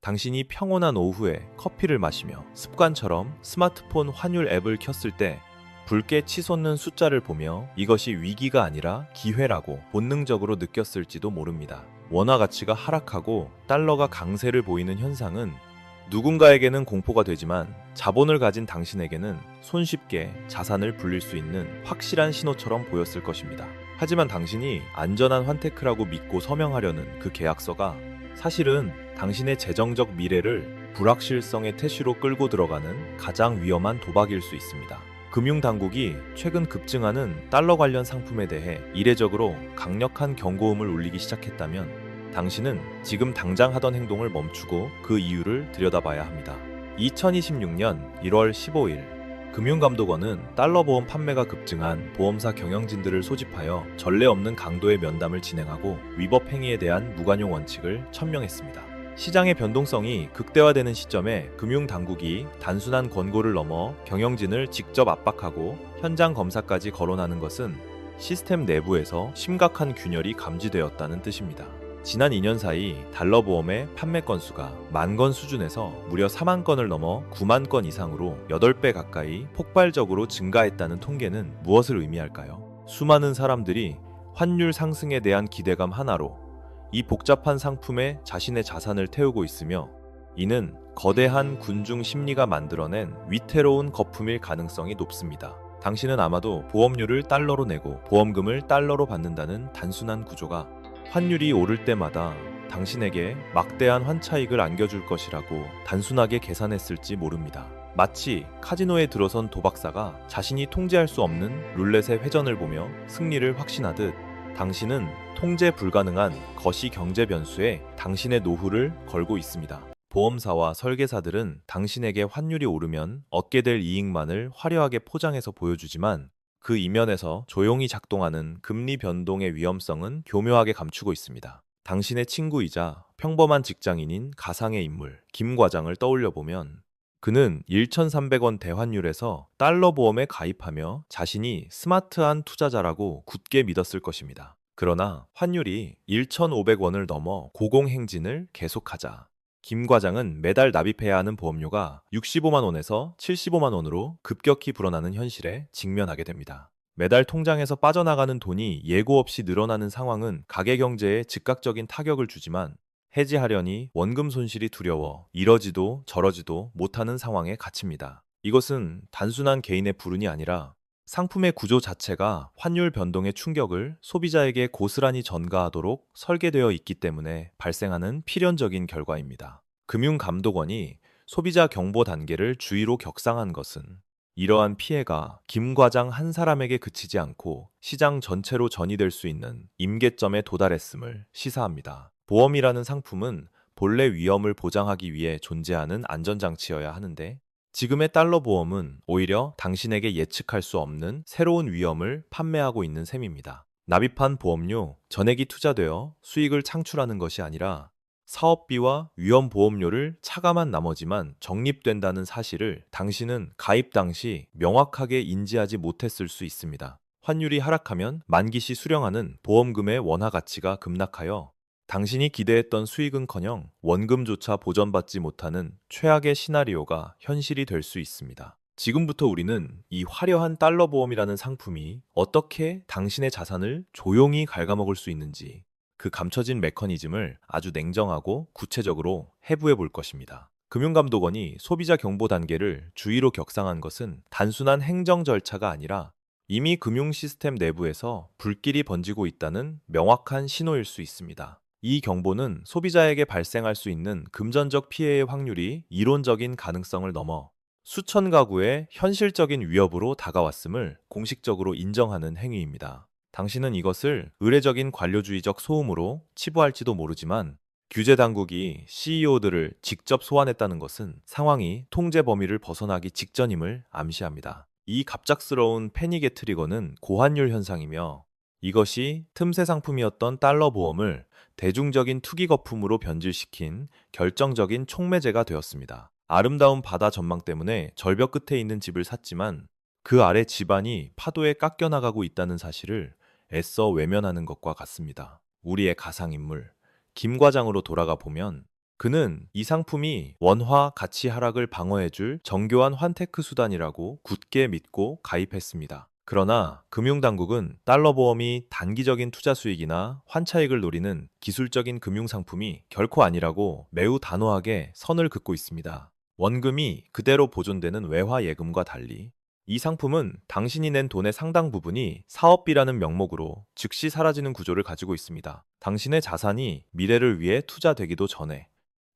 당신이 평온한 오후에 커피를 마시며 습관처럼 스마트폰 환율 앱을 켰을 때 붉게 치솟는 숫자를 보며 이것이 위기가 아니라 기회라고 본능적으로 느꼈을지도 모릅니다. 원화 가치가 하락하고 달러가 강세를 보이는 현상은 누군가에게는 공포가 되지만 자본을 가진 당신에게는 손쉽게 자산을 불릴 수 있는 확실한 신호처럼 보였을 것입니다. 하지만 당신이 안전한 환테크라고 믿고 서명하려는 그 계약서가 사실은 당신의 재정적 미래를 불확실성의 태시로 끌고 들어가는 가장 위험한 도박일 수 있습니다. 금융당국이 최근 급증하는 달러 관련 상품에 대해 이례적으로 강력한 경고음을 울리기 시작했다면 당신은 지금 당장 하던 행동을 멈추고 그 이유를 들여다봐야 합니다. 2026년 1월 15일 금융감독원은 달러 보험 판매가 급증한 보험사 경영진들을 소집하여 전례 없는 강도의 면담을 진행하고 위법 행위에 대한 무관용 원칙을 천명했습니다. 시장의 변동성이 극대화되는 시점에 금융당국이 단순한 권고를 넘어 경영진을 직접 압박하고 현장 검사까지 거론하는 것은 시스템 내부에서 심각한 균열이 감지되었다는 뜻입니다. 지난 2년 사이 달러 보험의 판매 건수가 10,000건 수준에서 무려 4만 건을 넘어 9만 건 이상으로 8배 가까이 폭발적으로 증가했다는 통계는 무엇을 의미할까요? 수많은 사람들이 환율 상승에 대한 기대감 하나로 이 복잡한 상품에 자신의 자산을 태우고 있으며 이는 거대한 군중 심리가 만들어낸 위태로운 거품일 가능성이 높습니다. 당신은 아마도 보험료를 달러로 내고 보험금을 달러로 받는다는 단순한 구조가 환율이 오를 때마다 당신에게 막대한 환차익을 안겨줄 것이라고 단순하게 계산했을지 모릅니다. 마치 카지노에 들어선 도박사가 자신이 통제할 수 없는 룰렛의 회전을 보며 승리를 확신하듯 당신은 통제 불가능한 거시 경제 변수에 당신의 노후를 걸고 있습니다. 보험사와 설계사들은 당신에게 환율이 오르면 얻게 될 이익만을 화려하게 포장해서 보여주지만 그 이면에서 조용히 작동하는 금리 변동의 위험성은 교묘하게 감추고 있습니다. 당신의 친구이자 평범한 직장인인 가상의 인물 김 과장을 떠올려보면 그는 1,300원 대환율에서 달러 보험에 가입하며 자신이 스마트한 투자자라고 굳게 믿었을 것입니다. 그러나 환율이 1,500원을 넘어 고공행진을 계속하자 김 과장은 매달 납입해야 하는 보험료가 65만 원에서 75만 원으로 급격히 불어나는 현실에 직면하게 됩니다. 매달 통장에서 빠져나가는 돈이 예고 없이 늘어나는 상황은 가계 경제에 즉각적인 타격을 주지만 해지하려니 원금 손실이 두려워 이러지도 저러지도 못하는 상황에 갇힙니다. 이것은 단순한 개인의 불운이 아니라 상품의 구조 자체가 환율 변동의 충격을 소비자에게 고스란히 전가하도록 설계되어 있기 때문에 발생하는 필연적인 결과입니다. 금융감독원이 소비자 경보 단계를 주의로 격상한 것은 이러한 피해가 김 과장 한 사람에게 그치지 않고 시장 전체로 전이될 수 있는 임계점에 도달했음을 시사합니다. 보험이라는 상품은 본래 위험을 보장하기 위해 존재하는 안전장치여야 하는데 지금의 달러 보험은 오히려 당신에게 예측할 수 없는 새로운 위험을 판매하고 있는 셈입니다. 납입한 보험료, 전액이 투자되어 수익을 창출하는 것이 아니라 사업비와 위험보험료를 차감한 나머지만 적립된다는 사실을 당신은 가입 당시 명확하게 인지하지 못했을 수 있습니다. 환율이 하락하면 만기시 수령하는 보험금의 원화 가치가 급락하여 당신이 기대했던 수익은커녕 원금조차 보전받지 못하는 최악의 시나리오가 현실이 될 수 있습니다. 지금부터 우리는 이 화려한 달러 보험이라는 상품이 어떻게 당신의 자산을 조용히 갉아먹을 수 있는지 그 감춰진 메커니즘을 아주 냉정하고 구체적으로 해부해 볼 것입니다. 금융감독원이 소비자 경보 단계를 주의로 격상한 것은 단순한 행정 절차가 아니라 이미 금융 시스템 내부에서 불길이 번지고 있다는 명확한 신호일 수 있습니다. 이 경보는 소비자에게 발생할 수 있는 금전적 피해의 확률이 이론적인 가능성을 넘어 수천 가구의 현실적인 위협으로 다가왔음을 공식적으로 인정하는 행위입니다. 당신은 이것을 의례적인 관료주의적 소음으로 치부할지도 모르지만 규제 당국이 CEO들을 직접 소환했다는 것은 상황이 통제 범위를 벗어나기 직전임을 암시합니다. 이 갑작스러운 패닉의 트리거는 고환율 현상이며 이것이 틈새 상품이었던 달러 보험을 대중적인 투기 거품으로 변질시킨 결정적인 촉매제가 되었습니다. 아름다운 바다 전망 때문에 절벽 끝에 있는 집을 샀지만 그 아래 집안이 파도에 깎여나가고 있다는 사실을 애써 외면하는 것과 같습니다. 우리의 가상인물 김 과장으로 돌아가 보면 그는 이 상품이 원화 가치 하락을 방어해줄 정교한 환테크 수단이라고 굳게 믿고 가입했습니다. 그러나 금융당국은 달러 보험이 단기적인 투자 수익이나 환차익을 노리는 기술적인 금융상품이 결코 아니라고 매우 단호하게 선을 긋고 있습니다. 원금이 그대로 보존되는 외화 예금과 달리 이 상품은 당신이 낸 돈의 상당 부분이 사업비라는 명목으로 즉시 사라지는 구조를 가지고 있습니다. 당신의 자산이 미래를 위해 투자되기도 전에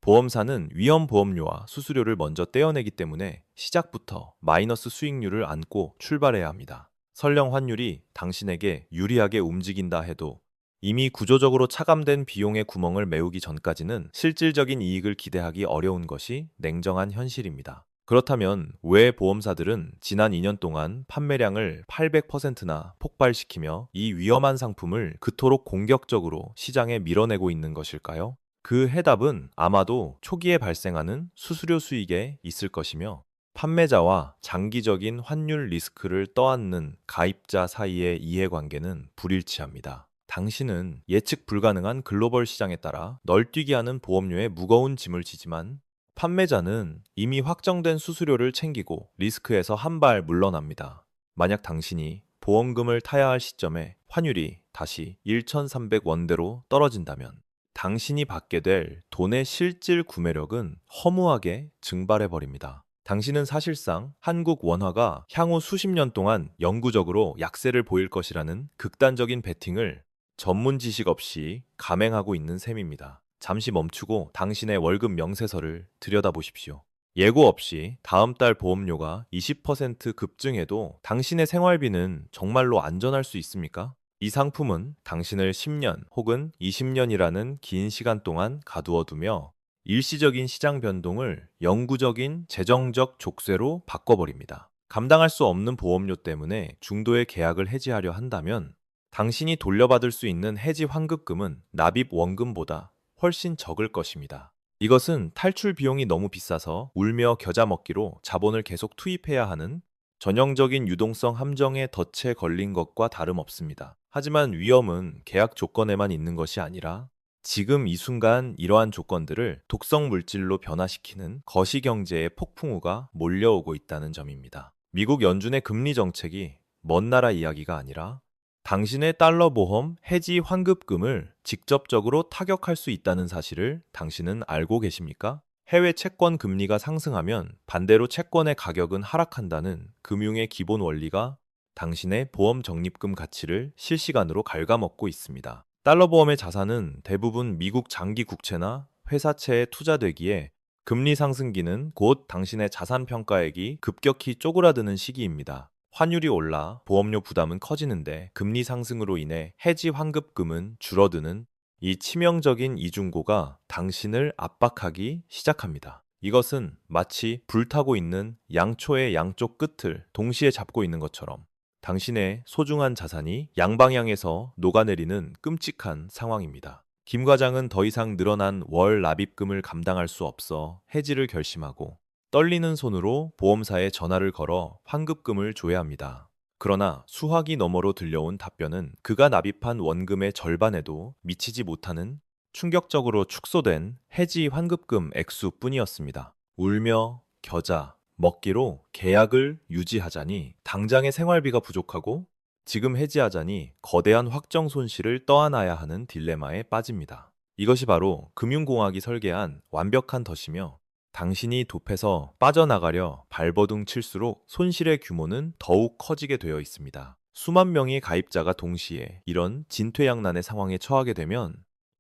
보험사는 위험보험료와 수수료를 먼저 떼어내기 때문에 시작부터 마이너스 수익률을 안고 출발해야 합니다. 설령 환율이 당신에게 유리하게 움직인다 해도 이미 구조적으로 차감된 비용의 구멍을 메우기 전까지는 실질적인 이익을 기대하기 어려운 것이 냉정한 현실입니다. 그렇다면 왜 보험사들은 지난 2년 동안 판매량을 800%나 폭발시키며 이 위험한 상품을 그토록 공격적으로 시장에 밀어내고 있는 것일까요? 그 해답은 아마도 초기에 발생하는 수수료 수익에 있을 것이며 판매자와 장기적인 환율 리스크를 떠안는 가입자 사이의 이해관계는 불일치합니다. 당신은 예측 불가능한 글로벌 시장에 따라 널뛰게 하는 보험료에 무거운 짐을 지지만 판매자는 이미 확정된 수수료를 챙기고 리스크에서 한 발 물러납니다. 만약 당신이 보험금을 타야 할 시점에 환율이 다시 1,300원대로 떨어진다면 당신이 받게 될 돈의 실질 구매력은 허무하게 증발해 버립니다. 당신은 사실상 한국 원화가 향후 수십 년 동안 영구적으로 약세를 보일 것이라는 극단적인 베팅을 전문 지식 없이 감행하고 있는 셈입니다. 잠시 멈추고 당신의 월급 명세서를 들여다보십시오. 예고 없이 다음 달 보험료가 20% 급증해도 당신의 생활비는 정말로 안전할 수 있습니까? 이 상품은 당신을 10년 혹은 20년이라는 긴 시간 동안 가두어 두며 일시적인 시장 변동을 영구적인 재정적 족쇄로 바꿔버립니다. 감당할 수 없는 보험료 때문에 중도의 계약을 해지하려 한다면 당신이 돌려받을 수 있는 해지 환급금은 납입 원금보다 훨씬 적을 것입니다. 이것은 탈출 비용이 너무 비싸서 울며 겨자 먹기로 자본을 계속 투입해야 하는 전형적인 유동성 함정에 덫에 걸린 것과 다름없습니다. 하지만 위험은 계약 조건에만 있는 것이 아니라 지금 이 순간 이러한 조건들을 독성 물질로 변화시키는 거시경제의 폭풍우가 몰려오고 있다는 점입니다. 미국 연준의 금리 정책이 먼 나라 이야기가 아니라 당신의 달러 보험 해지 환급금을 직접적으로 타격할 수 있다는 사실을 당신은 알고 계십니까? 해외 채권 금리가 상승하면 반대로 채권의 가격은 하락한다는 금융의 기본 원리가 당신의 보험 적립금 가치를 실시간으로 갉아먹고 있습니다. 달러 보험의 자산은 대부분 미국 장기 국채나 회사채에 투자되기에 금리 상승기는 곧 당신의 자산 평가액이 급격히 쪼그라드는 시기입니다. 환율이 올라 보험료 부담은 커지는데 금리 상승으로 인해 해지 환급금은 줄어드는 이 치명적인 이중고가 당신을 압박하기 시작합니다. 이것은 마치 불타고 있는 양초의 양쪽 끝을 동시에 잡고 있는 것처럼 당신의 소중한 자산이 양방향에서 녹아내리는 끔찍한 상황입니다. 김 과장은 더 이상 늘어난 월 납입금을 감당할 수 없어 해지를 결심하고 떨리는 손으로 보험사에 전화를 걸어 환급금을 줘야 합니다. 그러나 수화기 너머로 들려온 답변은 그가 납입한 원금의 절반에도 미치지 못하는 충격적으로 축소된 해지 환급금 액수뿐이었습니다. 울며 겨자 먹기로 계약을 유지하자니 당장의 생활비가 부족하고 지금 해지하자니 거대한 확정 손실을 떠안아야 하는 딜레마에 빠집니다. 이것이 바로 금융공학이 설계한 완벽한 덫이며 당신이 돕에서 빠져나가려 발버둥 칠수록 손실의 규모는 더욱 커지게 되어 있습니다. 수만 명의 가입자가 동시에 이런 진퇴양난의 상황에 처하게 되면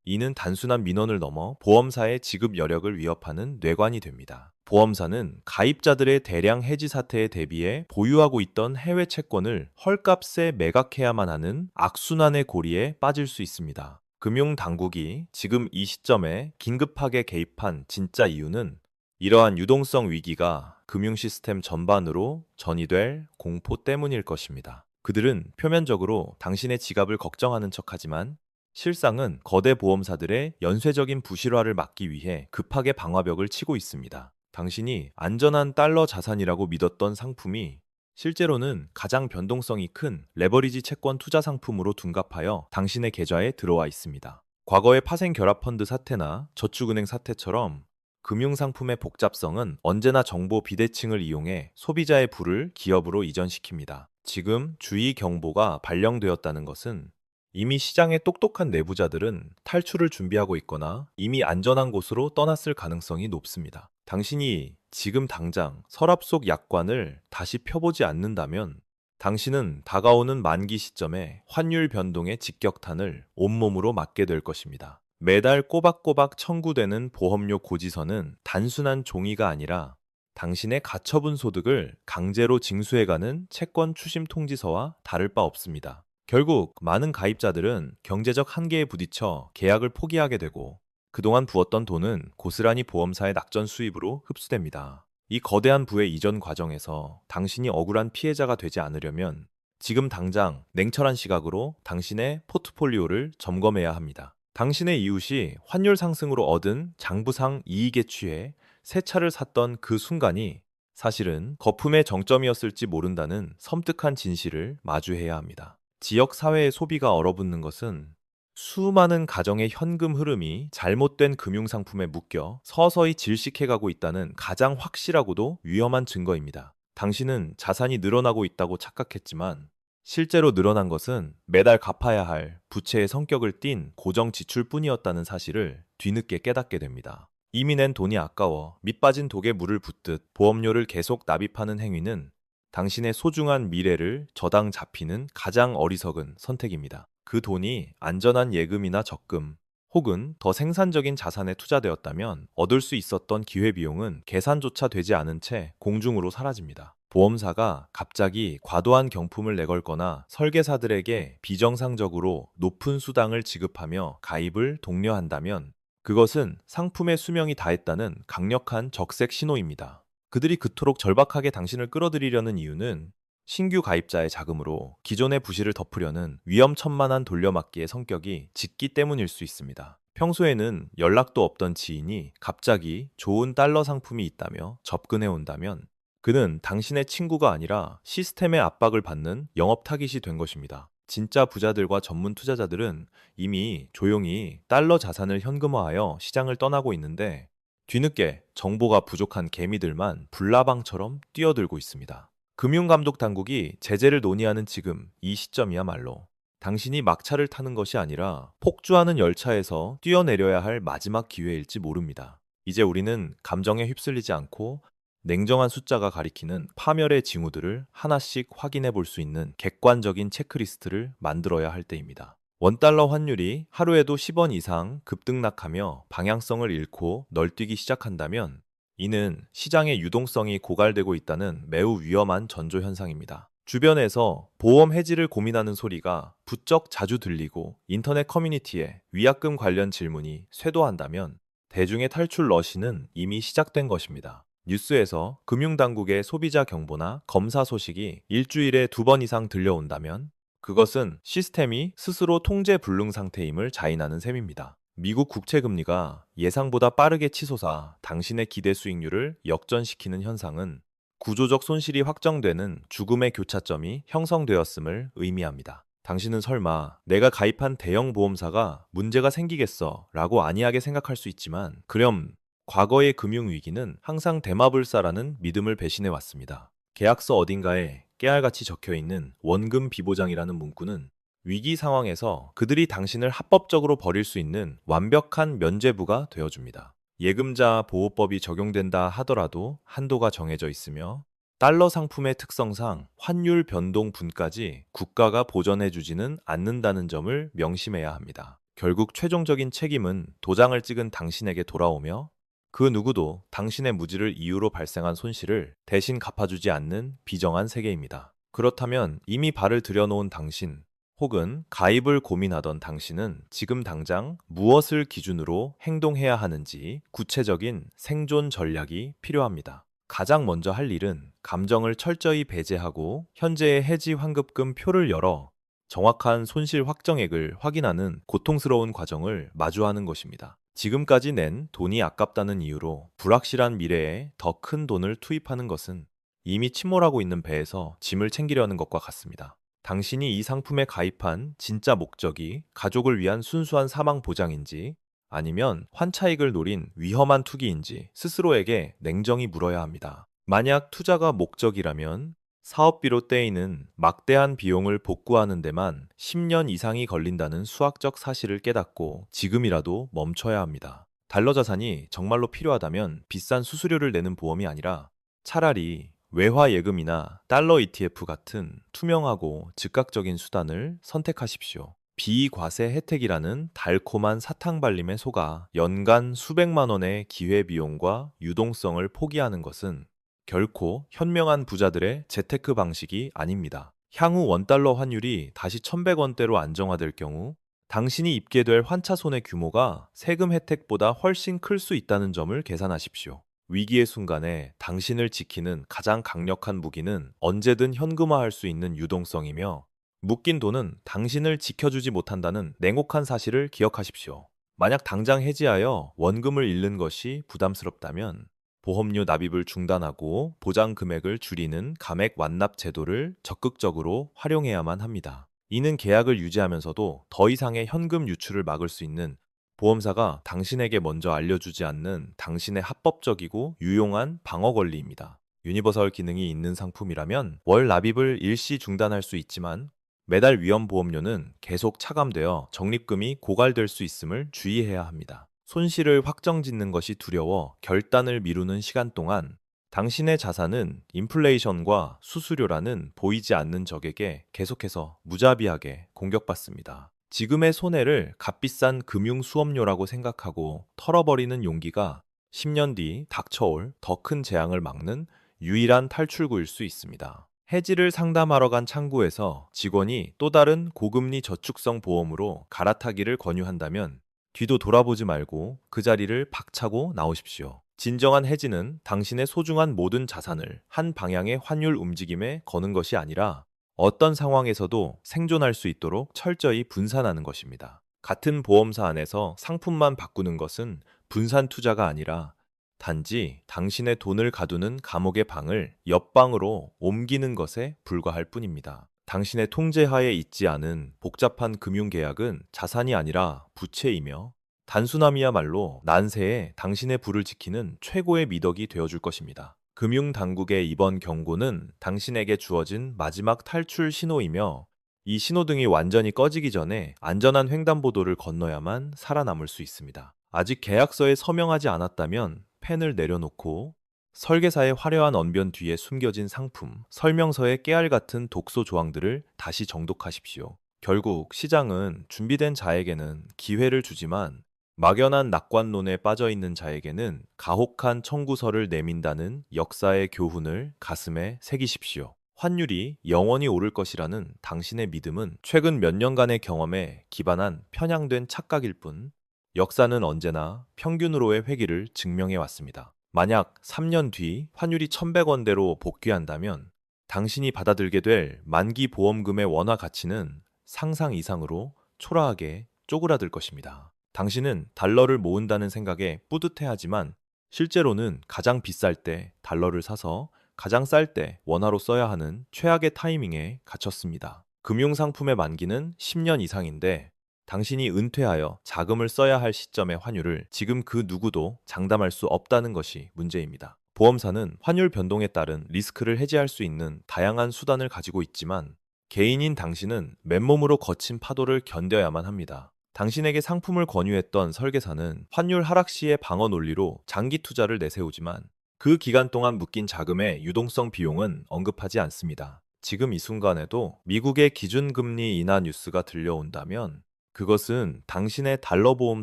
이는 단순한 민원을 넘어 보험사의 지급 여력을 위협하는 뇌관이 됩니다. 보험사는 가입자들의 대량 해지 사태에 대비해 보유하고 있던 해외 채권을 헐값에 매각해야만 하는 악순환의 고리에 빠질 수 있습니다. 금융당국이 지금 이 시점에 긴급하게 개입한 진짜 이유는 이러한 유동성 위기가 금융 시스템 전반으로 전이될 공포 때문일 것입니다. 그들은 표면적으로 당신의 지갑을 걱정하는 척하지만 실상은 거대 보험사들의 연쇄적인 부실화를 막기 위해 급하게 방화벽을 치고 있습니다. 당신이 안전한 달러 자산이라고 믿었던 상품이 실제로는 가장 변동성이 큰 레버리지 채권 투자 상품으로 둔갑하여 당신의 계좌에 들어와 있습니다. 과거의 파생결합펀드 사태나 저축은행 사태처럼 금융상품의 복잡성은 언제나 정보 비대칭을 이용해 소비자의 부를 기업으로 이전시킵니다. 지금 주의 경보가 발령되었다는 것은 이미 시장의 똑똑한 내부자들은 탈출을 준비하고 있거나 이미 안전한 곳으로 떠났을 가능성이 높습니다. 당신이 지금 당장 서랍 속 약관을 다시 펴보지 않는다면 당신은 다가오는 만기 시점에 환율 변동의 직격탄을 온몸으로 맞게 될 것입니다. 매달 꼬박꼬박 청구되는 보험료 고지서는 단순한 종이가 아니라 당신의 가처분 소득을 강제로 징수해가는 채권 추심 통지서와 다를 바 없습니다. 결국 많은 가입자들은 경제적 한계에 부딪혀 계약을 포기하게 되고 그동안 부었던 돈은 고스란히 보험사의 낙전 수입으로 흡수됩니다. 이 거대한 부의 이전 과정에서 당신이 억울한 피해자가 되지 않으려면 지금 당장 냉철한 시각으로 당신의 포트폴리오를 점검해야 합니다. 당신의 이웃이 환율 상승으로 얻은 장부상 이익에 취해 새 차를 샀던 그 순간이 사실은 거품의 정점이었을지 모른다는 섬뜩한 진실을 마주해야 합니다. 지역 사회의 소비가 얼어붙는 것은 수많은 가정의 현금 흐름이 잘못된 금융상품에 묶여 서서히 질식해가고 있다는 가장 확실하고도 위험한 증거입니다. 당신은 자산이 늘어나고 있다고 착각했지만 실제로 늘어난 것은 매달 갚아야 할 부채의 성격을 띤 고정 지출뿐이었다는 사실을 뒤늦게 깨닫게 됩니다. 이미 낸 돈이 아까워 밑 빠진 독에 물을 붓듯 보험료를 계속 납입하는 행위는 당신의 소중한 미래를 저당 잡히는 가장 어리석은 선택입니다. 그 돈이 안전한 예금이나 적금 혹은 더 생산적인 자산에 투자되었다면 얻을 수 있었던 기회비용은 계산조차 되지 않은 채 공중으로 사라집니다. 보험사가 갑자기 과도한 경품을 내걸거나 설계사들에게 비정상적으로 높은 수당을 지급하며 가입을 독려한다면 그것은 상품의 수명이 다했다는 강력한 적색 신호입니다. 그들이 그토록 절박하게 당신을 끌어들이려는 이유는 신규 가입자의 자금으로 기존의 부실을 덮으려는 위험천만한 돌려막기의 성격이 짙기 때문일 수 있습니다. 평소에는 연락도 없던 지인이 갑자기 좋은 달러 상품이 있다며 접근해 온다면 그는 당신의 친구가 아니라 시스템의 압박을 받는 영업 타깃이 된 것입니다. 진짜 부자들과 전문 투자자들은 이미 조용히 달러 자산을 현금화하여 시장을 떠나고 있는데 뒤늦게 정보가 부족한 개미들만 불나방처럼 뛰어들고 있습니다. 금융감독 당국이 제재를 논의하는 지금 이 시점이야말로 당신이 막차를 타는 것이 아니라 폭주하는 열차에서 뛰어내려야 할 마지막 기회일지 모릅니다. 이제 우리는 감정에 휩쓸리지 않고 냉정한 숫자가 가리키는 파멸의 징후들을 하나씩 확인해 볼 수 있는 객관적인 체크리스트를 만들어야 할 때입니다. 원달러 환율이 하루에도 10원 이상 급등락하며 방향성을 잃고 널뛰기 시작한다면 이는 시장의 유동성이 고갈되고 있다는 매우 위험한 전조 현상입니다. 주변에서 보험 해지를 고민하는 소리가 부쩍 자주 들리고 인터넷 커뮤니티에 위약금 관련 질문이 쇄도한다면 대중의 탈출 러시는 이미 시작된 것입니다. 뉴스에서 금융당국의 소비자 경보나 검사 소식이 일주일에 2번 이상 들려온다면 그것은 시스템이 스스로 통제 불능 상태임을 자인하는 셈입니다. 미국 국채금리가 예상보다 빠르게 치솟아 당신의 기대 수익률을 역전시키는 현상은 구조적 손실이 확정되는 죽음의 교차점이 형성되었음을 의미합니다. 당신은 설마 내가 가입한 대형 보험사가 문제가 생기겠어 라고 안이하게 생각할 수 있지만 그럼 과거의 금융위기는 항상 대마불사라는 믿음을 배신해 왔습니다. 계약서 어딘가에 깨알같이 적혀있는 원금 비보장이라는 문구는 위기 상황에서 그들이 당신을 합법적으로 버릴 수 있는 완벽한 면죄부가 되어줍니다. 예금자 보호법이 적용된다 하더라도 한도가 정해져 있으며 달러 상품의 특성상 환율 변동 분까지 국가가 보전해주지는 않는다는 점을 명심해야 합니다. 결국 최종적인 책임은 도장을 찍은 당신에게 돌아오며 그 누구도 당신의 무지를 이유로 발생한 손실을 대신 갚아주지 않는 비정한 세계입니다. 그렇다면 이미 발을 들여놓은 당신, 혹은 가입을 고민하던 당신은 지금 당장 무엇을 기준으로 행동해야 하는지 구체적인 생존 전략이 필요합니다. 가장 먼저 할 일은 감정을 철저히 배제하고 현재의 해지 환급금 표를 열어 정확한 손실 확정액을 확인하는 고통스러운 과정을 마주하는 것입니다. 지금까지 낸 돈이 아깝다는 이유로 불확실한 미래에 더 큰 돈을 투입하는 것은 이미 침몰하고 있는 배에서 짐을 챙기려는 것과 같습니다. 당신이 이 상품에 가입한 진짜 목적이 가족을 위한 순수한 사망 보장인지 아니면 환차익을 노린 위험한 투기인지 스스로에게 냉정히 물어야 합니다. 만약 투자가 목적이라면 사업비로 떼이는 막대한 비용을 복구하는 데만 10년 이상이 걸린다는 수학적 사실을 깨닫고 지금이라도 멈춰야 합니다. 달러 자산이 정말로 필요하다면 비싼 수수료를 내는 보험이 아니라 차라리 외화 예금이나 달러 ETF 같은 투명하고 즉각적인 수단을 선택하십시오. 비과세 혜택이라는 달콤한 사탕발림에 속아 연간 수백만 원의 기회비용과 유동성을 포기하는 것은 결코 현명한 부자들의 재테크 방식이 아닙니다. 향후 원달러 환율이 다시 1100원대로 안정화될 경우 당신이 입게 될 환차손의 규모가 세금 혜택보다 훨씬 클 수 있다는 점을 계산하십시오. 위기의 순간에 당신을 지키는 가장 강력한 무기는 언제든 현금화할 수 있는 유동성이며 묶인 돈은 당신을 지켜주지 못한다는 냉혹한 사실을 기억하십시오. 만약 당장 해지하여 원금을 잃는 것이 부담스럽다면 보험료 납입을 중단하고 보장 금액을 줄이는 감액 완납 제도를 적극적으로 활용해야만 합니다. 이는 계약을 유지하면서도 더 이상의 현금 유출을 막을 수 있는 보험사가 당신에게 먼저 알려주지 않는 당신의 합법적이고 유용한 방어 권리입니다. 유니버설 기능이 있는 상품이라면 월 납입을 일시 중단할 수 있지만 매달 위험보험료는 계속 차감되어 적립금이 고갈될 수 있음을 주의해야 합니다. 손실을 확정짓는 것이 두려워 결단을 미루는 시간 동안 당신의 자산은 인플레이션과 수수료라는 보이지 않는 적에게 계속해서 무자비하게 공격받습니다. 지금의 손해를 값비싼 금융 수업료라고 생각하고 털어버리는 용기가 10년 뒤 닥쳐올 더 큰 재앙을 막는 유일한 탈출구일 수 있습니다. 해지를 상담하러 간 창구에서 직원이 또 다른 고금리 저축성 보험으로 갈아타기를 권유한다면 뒤도 돌아보지 말고 그 자리를 박차고 나오십시오. 진정한 해지는 당신의 소중한 모든 자산을 한 방향의 환율 움직임에 거는 것이 아니라 어떤 상황에서도 생존할 수 있도록 철저히 분산하는 것입니다. 같은 보험사 안에서 상품만 바꾸는 것은 분산 투자가 아니라 단지 당신의 돈을 가두는 감옥의 방을 옆방으로 옮기는 것에 불과할 뿐입니다. 당신의 통제하에 있지 않은 복잡한 금융계약은 자산이 아니라 부채이며 단순함이야말로 난세에 당신의 부를 지키는 최고의 미덕이 되어줄 것입니다. 금융당국의 이번 경고는 당신에게 주어진 마지막 탈출 신호이며 이 신호등이 완전히 꺼지기 전에 안전한 횡단보도를 건너야만 살아남을 수 있습니다. 아직 계약서에 서명하지 않았다면 펜을 내려놓고 설계사의 화려한 언변 뒤에 숨겨진 상품, 설명서의 깨알 같은 독소 조항들을 다시 정독하십시오. 결국 시장은 준비된 자에게는 기회를 주지만 막연한 낙관론에 빠져 있는 자에게는 가혹한 청구서를 내민다는 역사의 교훈을 가슴에 새기십시오. 환율이 영원히 오를 것이라는 당신의 믿음은 최근 몇 년간의 경험에 기반한 편향된 착각일 뿐 역사는 언제나 평균으로의 회귀를 증명해 왔습니다. 만약 3년 뒤 환율이 1100원대로 복귀한다면 당신이 받아들게 될 만기 보험금의 원화 가치는 상상 이상으로 초라하게 쪼그라들 것입니다. 당신은 달러를 모은다는 생각에 뿌듯해하지만 실제로는 가장 비쌀 때 달러를 사서 가장 쌀 때 원화로 써야 하는 최악의 타이밍에 갇혔습니다. 금융상품의 만기는 10년 이상인데 당신이 은퇴하여 자금을 써야 할 시점의 환율을 지금 그 누구도 장담할 수 없다는 것이 문제입니다. 보험사는 환율 변동에 따른 리스크를 해지할 수 있는 다양한 수단을 가지고 있지만 개인인 당신은 맨몸으로 거친 파도를 견뎌야만 합니다. 당신에게 상품을 권유했던 설계사는 환율 하락 시의 방어 논리로 장기 투자를 내세우지만 그 기간 동안 묶인 자금의 유동성 비용은 언급하지 않습니다. 지금 이 순간에도 미국의 기준금리 인하 뉴스가 들려온다면 그것은 당신의 달러 보험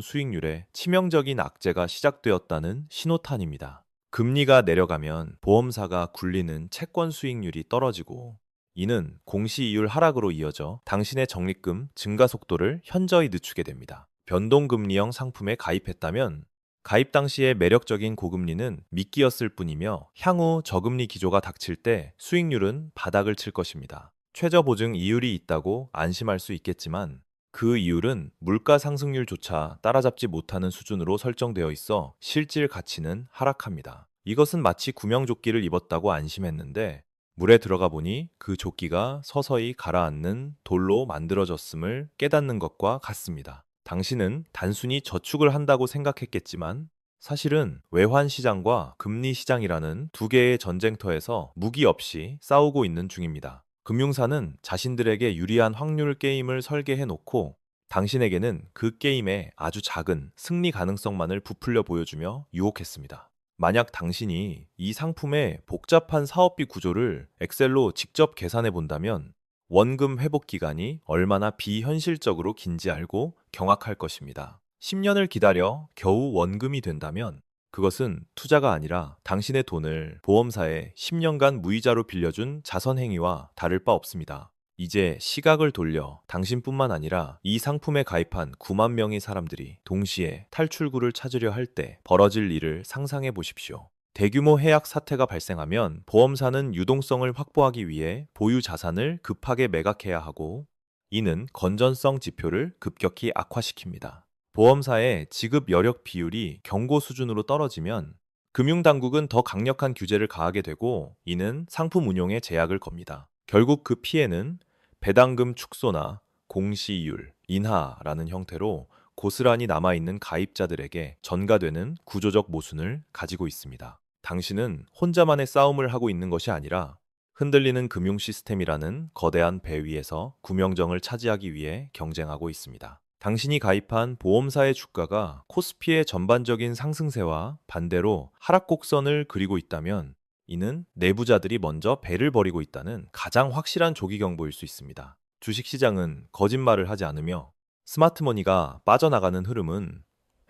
수익률에 치명적인 악재가 시작되었다는 신호탄입니다. 금리가 내려가면 보험사가 굴리는 채권 수익률이 떨어지고 이는 공시이율 하락으로 이어져 당신의 적립금 증가 속도를 현저히 늦추게 됩니다. 변동금리형 상품에 가입했다면 가입 당시의 매력적인 고금리는 미끼였을 뿐이며 향후 저금리 기조가 닥칠 때 수익률은 바닥을 칠 것입니다. 최저 보증 이율이 있다고 안심할 수 있겠지만 그 이율은 물가 상승률조차 따라잡지 못하는 수준으로 설정되어 있어 실질 가치는 하락합니다. 이것은 마치 구명조끼를 입었다고 안심했는데 물에 들어가 보니 그 조끼가 서서히 가라앉는 돌로 만들어졌음을 깨닫는 것과 같습니다. 당신은 단순히 저축을 한다고 생각했겠지만 사실은 외환 시장과 금리 시장이라는 두 개의 전쟁터에서 무기 없이 싸우고 있는 중입니다. 금융사는 자신들에게 유리한 확률 게임을 설계해 놓고 당신에게는 그 게임의 아주 작은 승리 가능성만을 부풀려 보여주며 유혹했습니다. 만약 당신이 이 상품의 복잡한 사업비 구조를 엑셀로 직접 계산해 본다면 원금 회복 기간이 얼마나 비현실적으로 긴지 알고 경악할 것입니다. 10년을 기다려 겨우 원금이 된다면 그것은 투자가 아니라 당신의 돈을 보험사에 10년간 무이자로 빌려준 자선 행위와 다를 바 없습니다. 이제 시각을 돌려 당신뿐만 아니라 이 상품에 가입한 9만 명의 사람들이 동시에 탈출구를 찾으려 할 때 벌어질 일을 상상해 보십시오. 대규모 해약 사태가 발생하면 보험사는 유동성을 확보하기 위해 보유 자산을 급하게 매각해야 하고 이는 건전성 지표를 급격히 악화시킵니다. 보험사의 지급 여력 비율이 경고 수준으로 떨어지면 금융당국은 더 강력한 규제를 가하게 되고 이는 상품 운용에 제약을 겁니다. 결국 그 피해는 배당금 축소나 공시이율 인하라는 형태로 고스란히 남아있는 가입자들에게 전가되는 구조적 모순을 가지고 있습니다. 당신은 혼자만의 싸움을 하고 있는 것이 아니라 흔들리는 금융 시스템이라는 거대한 배 위에서 구명정을 차지하기 위해 경쟁하고 있습니다. 당신이 가입한 보험사의 주가가 코스피의 전반적인 상승세와 반대로 하락 곡선을 그리고 있다면 이는 내부자들이 먼저 배를 버리고 있다는 가장 확실한 조기 경보일 수 있습니다. 주식시장은 거짓말을 하지 않으며 스마트머니가 빠져나가는 흐름은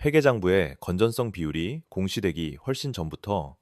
회계장부의 건전성 비율이 공시되기 훨씬 전부터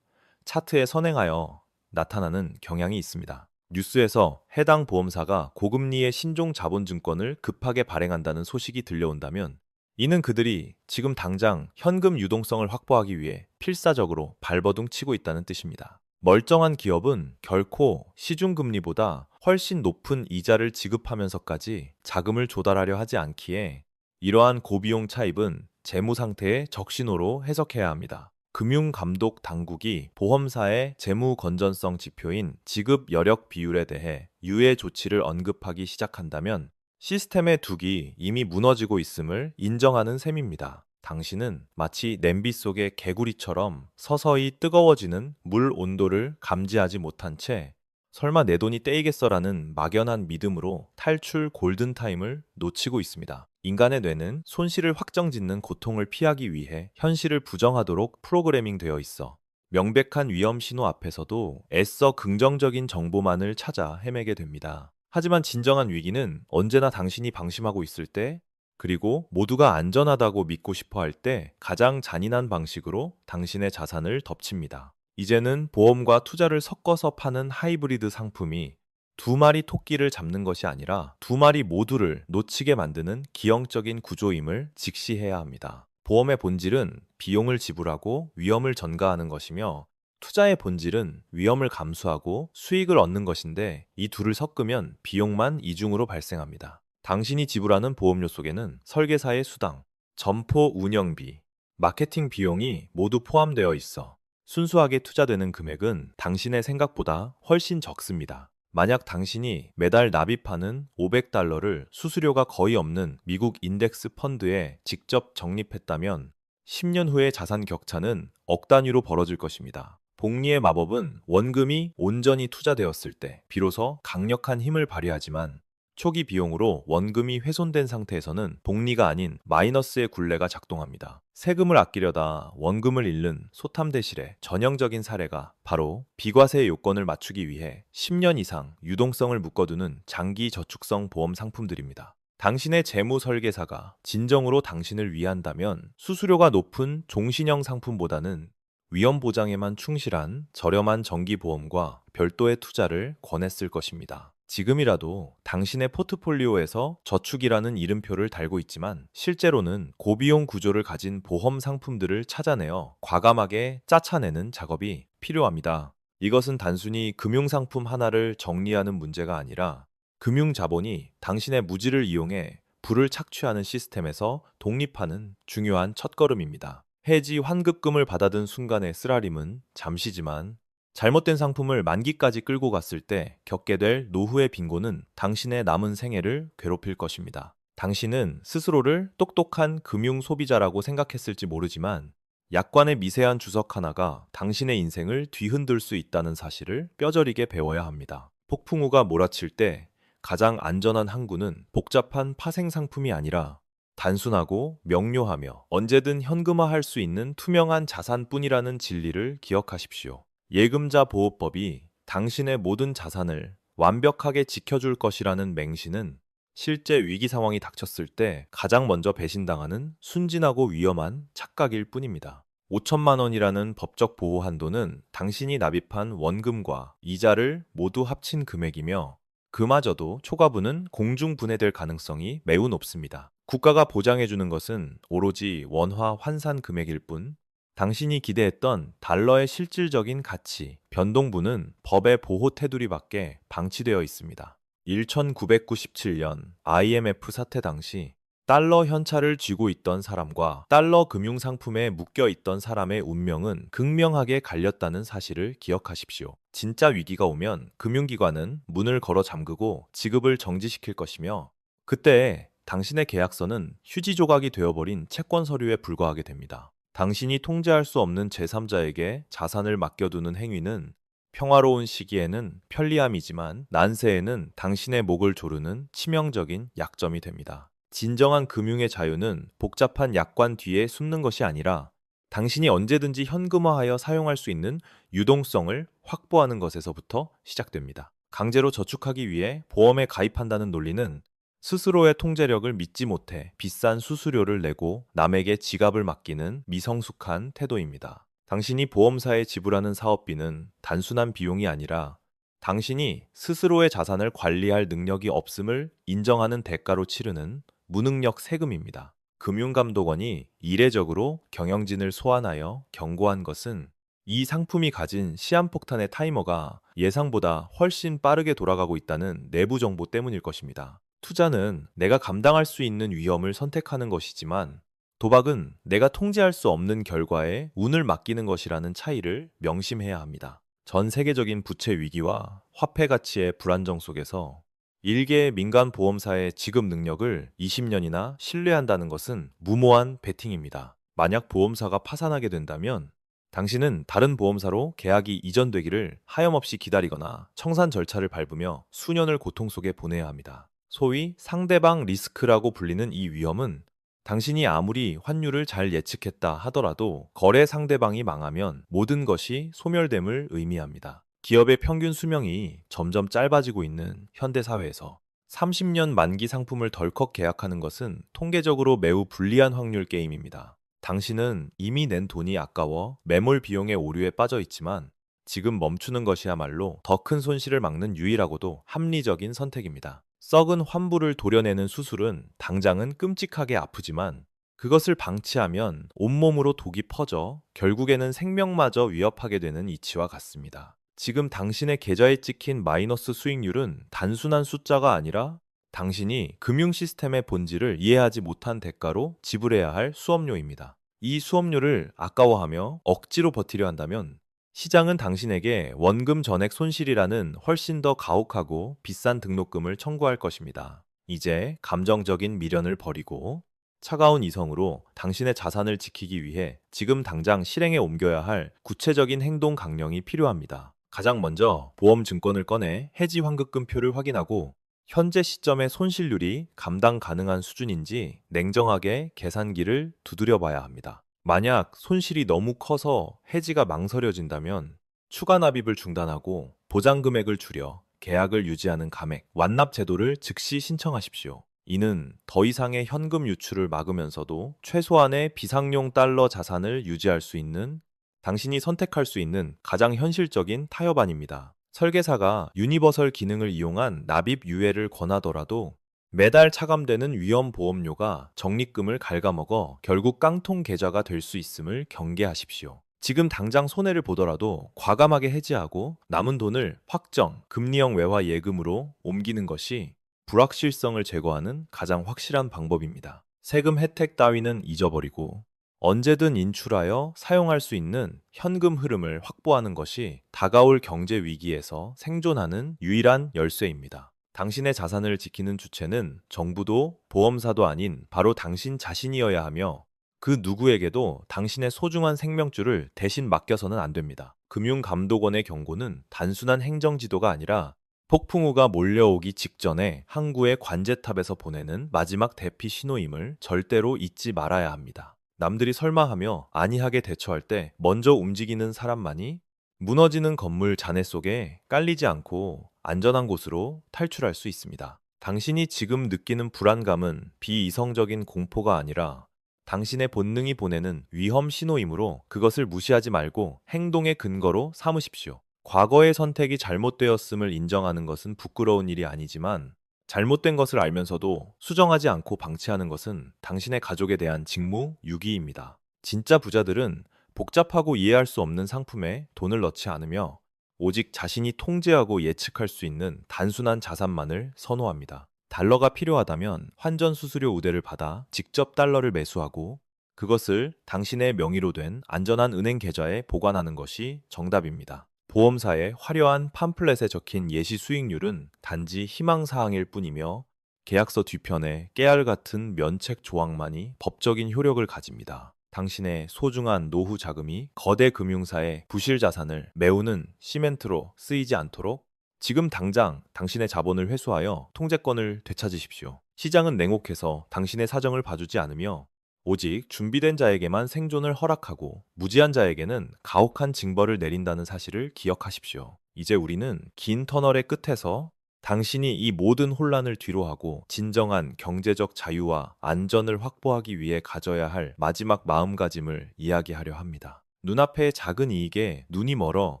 차트에 선행하여 나타나는 경향이 있습니다. 뉴스에서 해당 보험사가 고금리의 신종 자본증권을 급하게 발행한다는 소식이 들려온다면 이는 그들이 지금 당장 현금 유동성을 확보하기 위해 필사적으로 발버둥 치고 있다는 뜻입니다. 멀쩡한 기업은 결코 시중금리보다 훨씬 높은 이자를 지급하면서까지 자금을 조달하려 하지 않기에 이러한 고비용 차입은 재무 상태의 적신호로 해석해야 합니다. 금융감독 당국이 보험사의 재무 건전성 지표인 지급 여력 비율에 대해 유예 조치를 언급하기 시작한다면 시스템의 둑이 이미 무너지고 있음을 인정하는 셈입니다. 당신은 마치 냄비 속의 개구리처럼 서서히 뜨거워지는 물 온도를 감지하지 못한 채 설마 내 돈이 떼이겠어라는 막연한 믿음으로 탈출 골든타임을 놓치고 있습니다. 인간의 뇌는 손실을 확정짓는 고통을 피하기 위해 현실을 부정하도록 프로그래밍 되어 있어 명백한 위험 신호 앞에서도 애써 긍정적인 정보만을 찾아 헤매게 됩니다. 하지만 진정한 위기는 언제나 당신이 방심하고 있을 때 그리고 모두가 안전하다고 믿고 싶어 할 때 가장 잔인한 방식으로 당신의 자산을 덮칩니다. 이제는 보험과 투자를 섞어서 파는 하이브리드 상품이 두 마리 토끼를 잡는 것이 아니라 두 마리 모두를 놓치게 만드는 기형적인 구조임을 직시해야 합니다. 보험의 본질은 비용을 지불하고 위험을 전가하는 것이며 투자의 본질은 위험을 감수하고 수익을 얻는 것인데 이 둘을 섞으면 비용만 이중으로 발생합니다. 당신이 지불하는 보험료 속에는 설계사의 수당, 점포 운영비, 마케팅 비용이 모두 포함되어 있어 순수하게 투자되는 금액은 당신의 생각보다 훨씬 적습니다. 만약 당신이 매달 납입하는 $500를 수수료가 거의 없는 미국 인덱스 펀드에 직접 적립했다면 10년 후의 자산 격차는 억 단위로 벌어질 것입니다. 복리의 마법은 원금이 온전히 투자되었을 때 비로소 강력한 힘을 발휘하지만 초기 비용으로 원금이 훼손된 상태에서는 복리가 아닌 마이너스의 굴레가 작동합니다. 세금을 아끼려다 원금을 잃는 소탐대실의 전형적인 사례가 바로 비과세 요건을 맞추기 위해 10년 이상 유동성을 묶어두는 장기 저축성 보험 상품들입니다. 당신의 재무 설계사가 진정으로 당신을 위한다면 수수료가 높은 종신형 상품보다는 위험 보장에만 충실한 저렴한 정기보험과 별도의 투자를 권했을 것입니다. 지금이라도 당신의 포트폴리오에서 저축이라는 이름표를 달고 있지만 실제로는 고비용 구조를 가진 보험 상품들을 찾아내어 과감하게 짜차내는 작업이 필요합니다. 이것은 단순히 금융상품 하나를 정리하는 문제가 아니라 금융자본이 당신의 무지를 이용해 부를 착취하는 시스템에서 독립하는 중요한 첫걸음입니다. 해지 환급금을 받아든 순간의 쓰라림은 잠시지만 잘못된 상품을 만기까지 끌고 갔을 때 겪게 될 노후의 빈곤은 당신의 남은 생애를 괴롭힐 것입니다. 당신은 스스로를 똑똑한 금융 소비자라고 생각했을지 모르지만 약관의 미세한 주석 하나가 당신의 인생을 뒤흔들 수 있다는 사실을 뼈저리게 배워야 합니다. 폭풍우가 몰아칠 때 가장 안전한 항구는 복잡한 파생 상품이 아니라 단순하고 명료하며 언제든 현금화할 수 있는 투명한 자산뿐이라는 진리를 기억하십시오. 예금자 보호법이 당신의 모든 자산을 완벽하게 지켜줄 것이라는 맹신은 실제 위기 상황이 닥쳤을 때 가장 먼저 배신당하는 순진하고 위험한 착각일 뿐입니다. 5천만 원이라는 법적 보호 한도는 당신이 납입한 원금과 이자를 모두 합친 금액이며 그마저도 초과분은 공중분해될 가능성이 매우 높습니다. 국가가 보장해주는 것은 오로지 원화 환산 금액일 뿐 당신이 기대했던 달러의 실질적인 가치, 변동분은 법의 보호 테두리밖에 방치되어 있습니다. 1997년 IMF 사태 당시 달러 현찰을 쥐고 있던 사람과 달러 금융상품에 묶여 있던 사람의 운명은 극명하게 갈렸다는 사실을 기억하십시오. 진짜 위기가 오면 금융기관은 문을 걸어 잠그고 지급을 정지시킬 것이며 그때 당신의 계약서는 휴지 조각이 되어버린 채권 서류에 불과하게 됩니다. 당신이 통제할 수 없는 제3자에게 자산을 맡겨두는 행위는 평화로운 시기에는 편리함이지만 난세에는 당신의 목을 조르는 치명적인 약점이 됩니다. 진정한 금융의 자유는 복잡한 약관 뒤에 숨는 것이 아니라 당신이 언제든지 현금화하여 사용할 수 있는 유동성을 확보하는 것에서부터 시작됩니다. 강제로 저축하기 위해 보험에 가입한다는 논리는 스스로의 통제력을 믿지 못해 비싼 수수료를 내고 남에게 지갑을 맡기는 미성숙한 태도입니다. 당신이 보험사에 지불하는 사업비는 단순한 비용이 아니라 당신이 스스로의 자산을 관리할 능력이 없음을 인정하는 대가로 치르는 무능력 세금입니다. 금융감독원이 이례적으로 경영진을 소환하여 경고한 것은 이 상품이 가진 시한폭탄의 타이머가 예상보다 훨씬 빠르게 돌아가고 있다는 내부 정보 때문일 것입니다. 투자는 내가 감당할 수 있는 위험을 선택하는 것이지만 도박은 내가 통제할 수 없는 결과에 운을 맡기는 것이라는 차이를 명심해야 합니다. 전 세계적인 부채 위기와 화폐 가치의 불안정 속에서 일개의 민간 보험사의 지급 능력을 20년이나 신뢰한다는 것은 무모한 베팅입니다. 만약 보험사가 파산하게 된다면 당신은 다른 보험사로 계약이 이전되기를 하염없이 기다리거나 청산 절차를 밟으며 수년을 고통 속에 보내야 합니다. 소위 상대방 리스크라고 불리는 이 위험은 당신이 아무리 환율을 잘 예측했다 하더라도 거래 상대방이 망하면 모든 것이 소멸됨을 의미합니다. 기업의 평균 수명이 점점 짧아지고 있는 현대 사회에서 30년 만기 상품을 덜컥 계약하는 것은 통계적으로 매우 불리한 확률 게임입니다. 당신은 이미 낸 돈이 아까워 매몰 비용의 오류에 빠져 있지만 지금 멈추는 것이야말로 더 큰 손실을 막는 유일하고도 합리적인 선택입니다. 썩은 환부를 도려내는 수술은 당장은 끔찍하게 아프지만 그것을 방치하면 온몸으로 독이 퍼져 결국에는 생명마저 위협하게 되는 이치와 같습니다. 지금 당신의 계좌에 찍힌 마이너스 수익률은 단순한 숫자가 아니라 당신이 금융 시스템의 본질을 이해하지 못한 대가로 지불해야 할 수업료입니다. 이 수업료를 아까워하며 억지로 버티려 한다면 시장은 당신에게 원금 전액 손실이라는 훨씬 더 가혹하고 비싼 등록금을 청구할 것입니다. 이제 감정적인 미련을 버리고 차가운 이성으로 당신의 자산을 지키기 위해 지금 당장 실행에 옮겨야 할 구체적인 행동 강령이 필요합니다. 가장 먼저 보험 증권을 꺼내 해지 환급금표를 확인하고 현재 시점의 손실률이 감당 가능한 수준인지 냉정하게 계산기를 두드려 봐야 합니다. 만약 손실이 너무 커서 해지가 망설여진다면 추가 납입을 중단하고 보장 금액을 줄여 계약을 유지하는 감액, 완납 제도를 즉시 신청하십시오. 이는 더 이상의 현금 유출을 막으면서도 최소한의 비상용 달러 자산을 유지할 수 있는 당신이 선택할 수 있는 가장 현실적인 타협안입니다. 설계사가 유니버설 기능을 이용한 납입 유예를 권하더라도 매달 차감되는 위험보험료가 적립금을 갉아먹어 결국 깡통 계좌가 될 수 있음을 경계하십시오. 지금 당장 손해를 보더라도 과감하게 해지하고 남은 돈을 확정, 금리형 외화 예금으로 옮기는 것이 불확실성을 제거하는 가장 확실한 방법입니다. 세금 혜택 따위는 잊어버리고 언제든 인출하여 사용할 수 있는 현금 흐름을 확보하는 것이 다가올 경제 위기에서 생존하는 유일한 열쇠입니다. 당신의 자산을 지키는 주체는 정부도 보험사도 아닌 바로 당신 자신이어야 하며 그 누구에게도 당신의 소중한 생명줄을 대신 맡겨서는 안 됩니다. 금융감독원의 경고는 단순한 행정지도가 아니라 폭풍우가 몰려오기 직전에 항구의 관제탑에서 보내는 마지막 대피 신호임을 절대로 잊지 말아야 합니다. 남들이 설마하며 안이하게 대처할 때 먼저 움직이는 사람만이 무너지는 건물 잔해 속에 깔리지 않고 안전한 곳으로 탈출할 수 있습니다. 당신이 지금 느끼는 불안감은 비이성적인 공포가 아니라 당신의 본능이 보내는 위험 신호이므로 그것을 무시하지 말고 행동의 근거로 삼으십시오. 과거의 선택이 잘못되었음을 인정하는 것은 부끄러운 일이 아니지만 잘못된 것을 알면서도 수정하지 않고 방치하는 것은 당신의 가족에 대한 직무유기입니다. 진짜 부자들은 복잡하고 이해할 수 없는 상품에 돈을 넣지 않으며 오직 자신이 통제하고 예측할 수 있는 단순한 자산만을 선호합니다. 달러가 필요하다면 환전 수수료 우대를 받아 직접 달러를 매수하고 그것을 당신의 명의로 된 안전한 은행 계좌에 보관하는 것이 정답입니다. 보험사의 화려한 팜플렛에 적힌 예시 수익률은 단지 희망사항일 뿐이며 계약서 뒤편에 깨알 같은 면책 조항만이 법적인 효력을 가집니다. 당신의 소중한 노후 자금이 거대 금융사의 부실 자산을 메우는 시멘트로 쓰이지 않도록 지금 당장 당신의 자본을 회수하여 통제권을 되찾으십시오. 시장은 냉혹해서 당신의 사정을 봐주지 않으며 오직 준비된 자에게만 생존을 허락하고 무지한 자에게는 가혹한 징벌을 내린다는 사실을 기억하십시오. 이제 우리는 긴 터널의 끝에서 당신이 이 모든 혼란을 뒤로하고 진정한 경제적 자유와 안전을 확보하기 위해 가져야 할 마지막 마음가짐을 이야기하려 합니다. 눈앞의 작은 이익에 눈이 멀어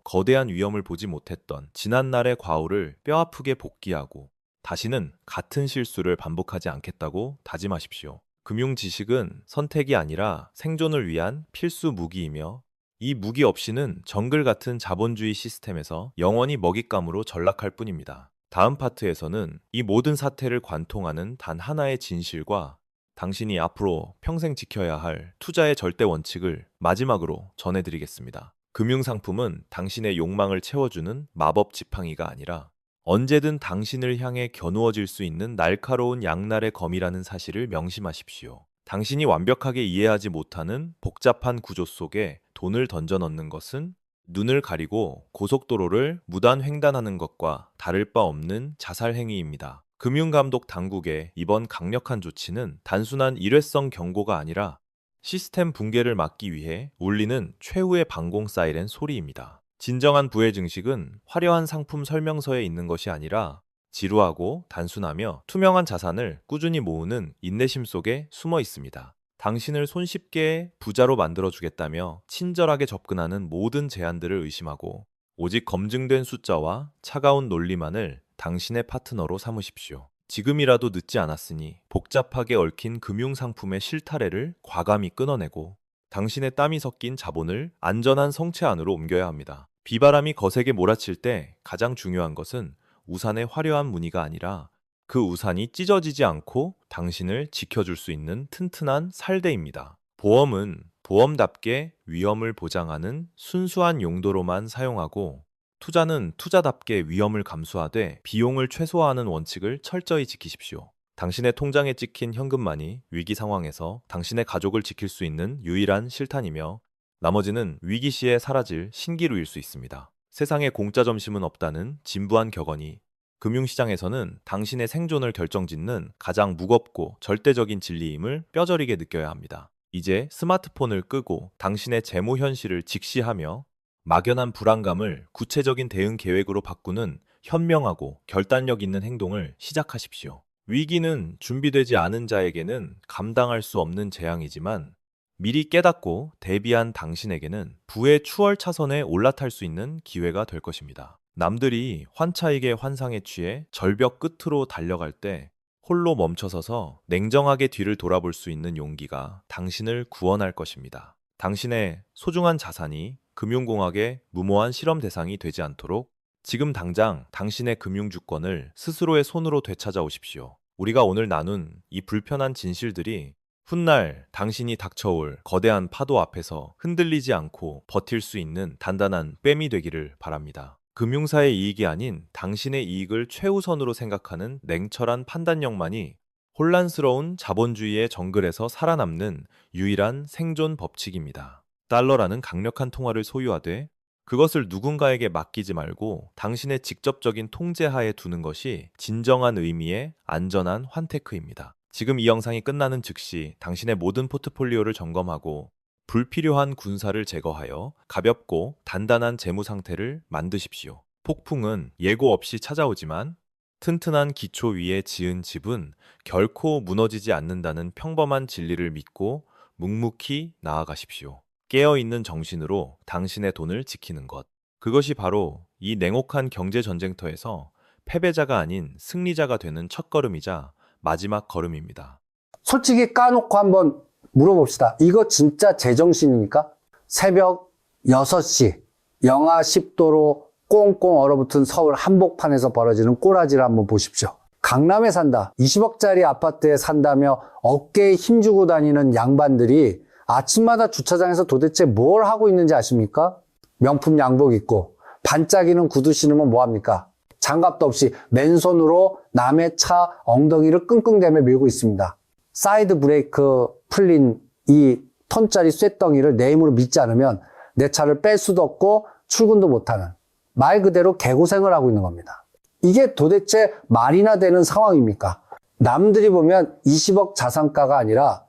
거대한 위험을 보지 못했던 지난날의 과오를 뼈아프게 복귀하고 다시는 같은 실수를 반복하지 않겠다고 다짐하십시오. 금융 지식은 선택이 아니라 생존을 위한 필수 무기이며 이 무기 없이는 정글 같은 자본주의 시스템에서 영원히 먹잇감으로 전락할 뿐입니다. 다음 파트에서는 이 모든 사태를 관통하는 단 하나의 진실과 당신이 앞으로 평생 지켜야 할 투자의 절대 원칙을 마지막으로 전해드리겠습니다. 금융상품은 당신의 욕망을 채워주는 마법 지팡이가 아니라 언제든 당신을 향해 겨누어질 수 있는 날카로운 양날의 검이라는 사실을 명심하십시오. 당신이 완벽하게 이해하지 못하는 복잡한 구조 속에 돈을 던져 넣는 것은 눈을 가리고 고속도로를 무단 횡단하는 것과 다를 바 없는 자살 행위입니다. 금융감독 당국의 이번 강력한 조치는 단순한 일회성 경고가 아니라 시스템 붕괴를 막기 위해 울리는 최후의 방공 사이렌 소리입니다. 진정한 부의 증식은 화려한 상품 설명서에 있는 것이 아니라 지루하고 단순하며 투명한 자산을 꾸준히 모으는 인내심 속에 숨어 있습니다. 당신을 손쉽게 부자로 만들어주겠다며 친절하게 접근하는 모든 제안들을 의심하고 오직 검증된 숫자와 차가운 논리만을 당신의 파트너로 삼으십시오. 지금이라도 늦지 않았으니 복잡하게 얽힌 금융상품의 실타래를 과감히 끊어내고 당신의 땀이 섞인 자본을 안전한 성체 안으로 옮겨야 합니다. 비바람이 거세게 몰아칠 때 가장 중요한 것은 우산의 화려한 무늬가 아니라 그 우산이 찢어지지 않고 당신을 지켜줄 수 있는 튼튼한 살대입니다. 보험은 보험답게 위험을 보장하는 순수한 용도로만 사용하고 투자는 투자답게 위험을 감수하되 비용을 최소화하는 원칙을 철저히 지키십시오. 당신의 통장에 찍힌 현금만이 위기 상황에서 당신의 가족을 지킬 수 있는 유일한 실탄이며 나머지는 위기 시에 사라질 신기루일 수 있습니다. 세상에 공짜 점심은 없다는 진부한 격언이 금융시장에서는 당신의 생존을 결정짓는 가장 무겁고 절대적인 진리임을 뼈저리게 느껴야 합니다. 이제 스마트폰을 끄고 당신의 재무 현실을 직시하며 막연한 불안감을 구체적인 대응 계획으로 바꾸는 현명하고 결단력 있는 행동을 시작하십시오. 위기는 준비되지 않은 자에게는 감당할 수 없는 재앙이지만 미리 깨닫고 대비한 당신에게는 부의 추월 차선에 올라탈 수 있는 기회가 될 것입니다. 남들이 환차익의 환상에 취해 절벽 끝으로 달려갈 때 홀로 멈춰서서 냉정하게 뒤를 돌아볼 수 있는 용기가 당신을 구원할 것입니다. 당신의 소중한 자산이 금융공학의 무모한 실험 대상이 되지 않도록 지금 당장 당신의 금융주권을 스스로의 손으로 되찾아 오십시오. 우리가 오늘 나눈 이 불편한 진실들이 훗날 당신이 닥쳐올 거대한 파도 앞에서 흔들리지 않고 버틸 수 있는 단단한 뺨이 되기를 바랍니다. 금융사의 이익이 아닌 당신의 이익을 최우선으로 생각하는 냉철한 판단력만이 혼란스러운 자본주의의 정글에서 살아남는 유일한 생존 법칙입니다. 달러라는 강력한 통화를 소유하되 그것을 누군가에게 맡기지 말고 당신의 직접적인 통제하에 두는 것이 진정한 의미의 안전한 환테크입니다. 지금 이 영상이 끝나는 즉시 당신의 모든 포트폴리오를 점검하고 불필요한 군사를 제거하여 가볍고 단단한 재무 상태를 만드십시오. 폭풍은 예고 없이 찾아오지만 튼튼한 기초 위에 지은 집은 결코 무너지지 않는다는 평범한 진리를 믿고 묵묵히 나아가십시오. 깨어있는 정신으로 당신의 돈을 지키는 것. 그것이 바로 이 냉혹한 경제 전쟁터에서 패배자가 아닌 승리자가 되는 첫걸음이자 마지막 걸음입니다. 솔직히 까놓고 한번 물어봅시다. 이거 진짜 제정신입니까? 새벽 6시, 영하 10도로 꽁꽁 얼어붙은 서울 한복판에서 벌어지는 꼬라지를 한번 보십시오. 강남에 산다, 20억짜리 아파트에 산다며 어깨에 힘주고 다니는 양반들이 아침마다 주차장에서 도대체 뭘 하고 있는지 아십니까? 명품 양복 입고 반짝이는 구두 신으면 뭐합니까? 장갑도 없이 맨손으로 남의 차 엉덩이를 끙끙대며 밀고 있습니다. 사이드 브레이크 풀린 이 톤짜리 쇳덩이를 내 힘으로 믿지 않으면 내 차를 뺄 수도 없고 출근도 못하는, 말 그대로 개고생을 하고 있는 겁니다. 이게 도대체 말이나 되는 상황입니까? 남들이 보면 20억 자산가가 아니라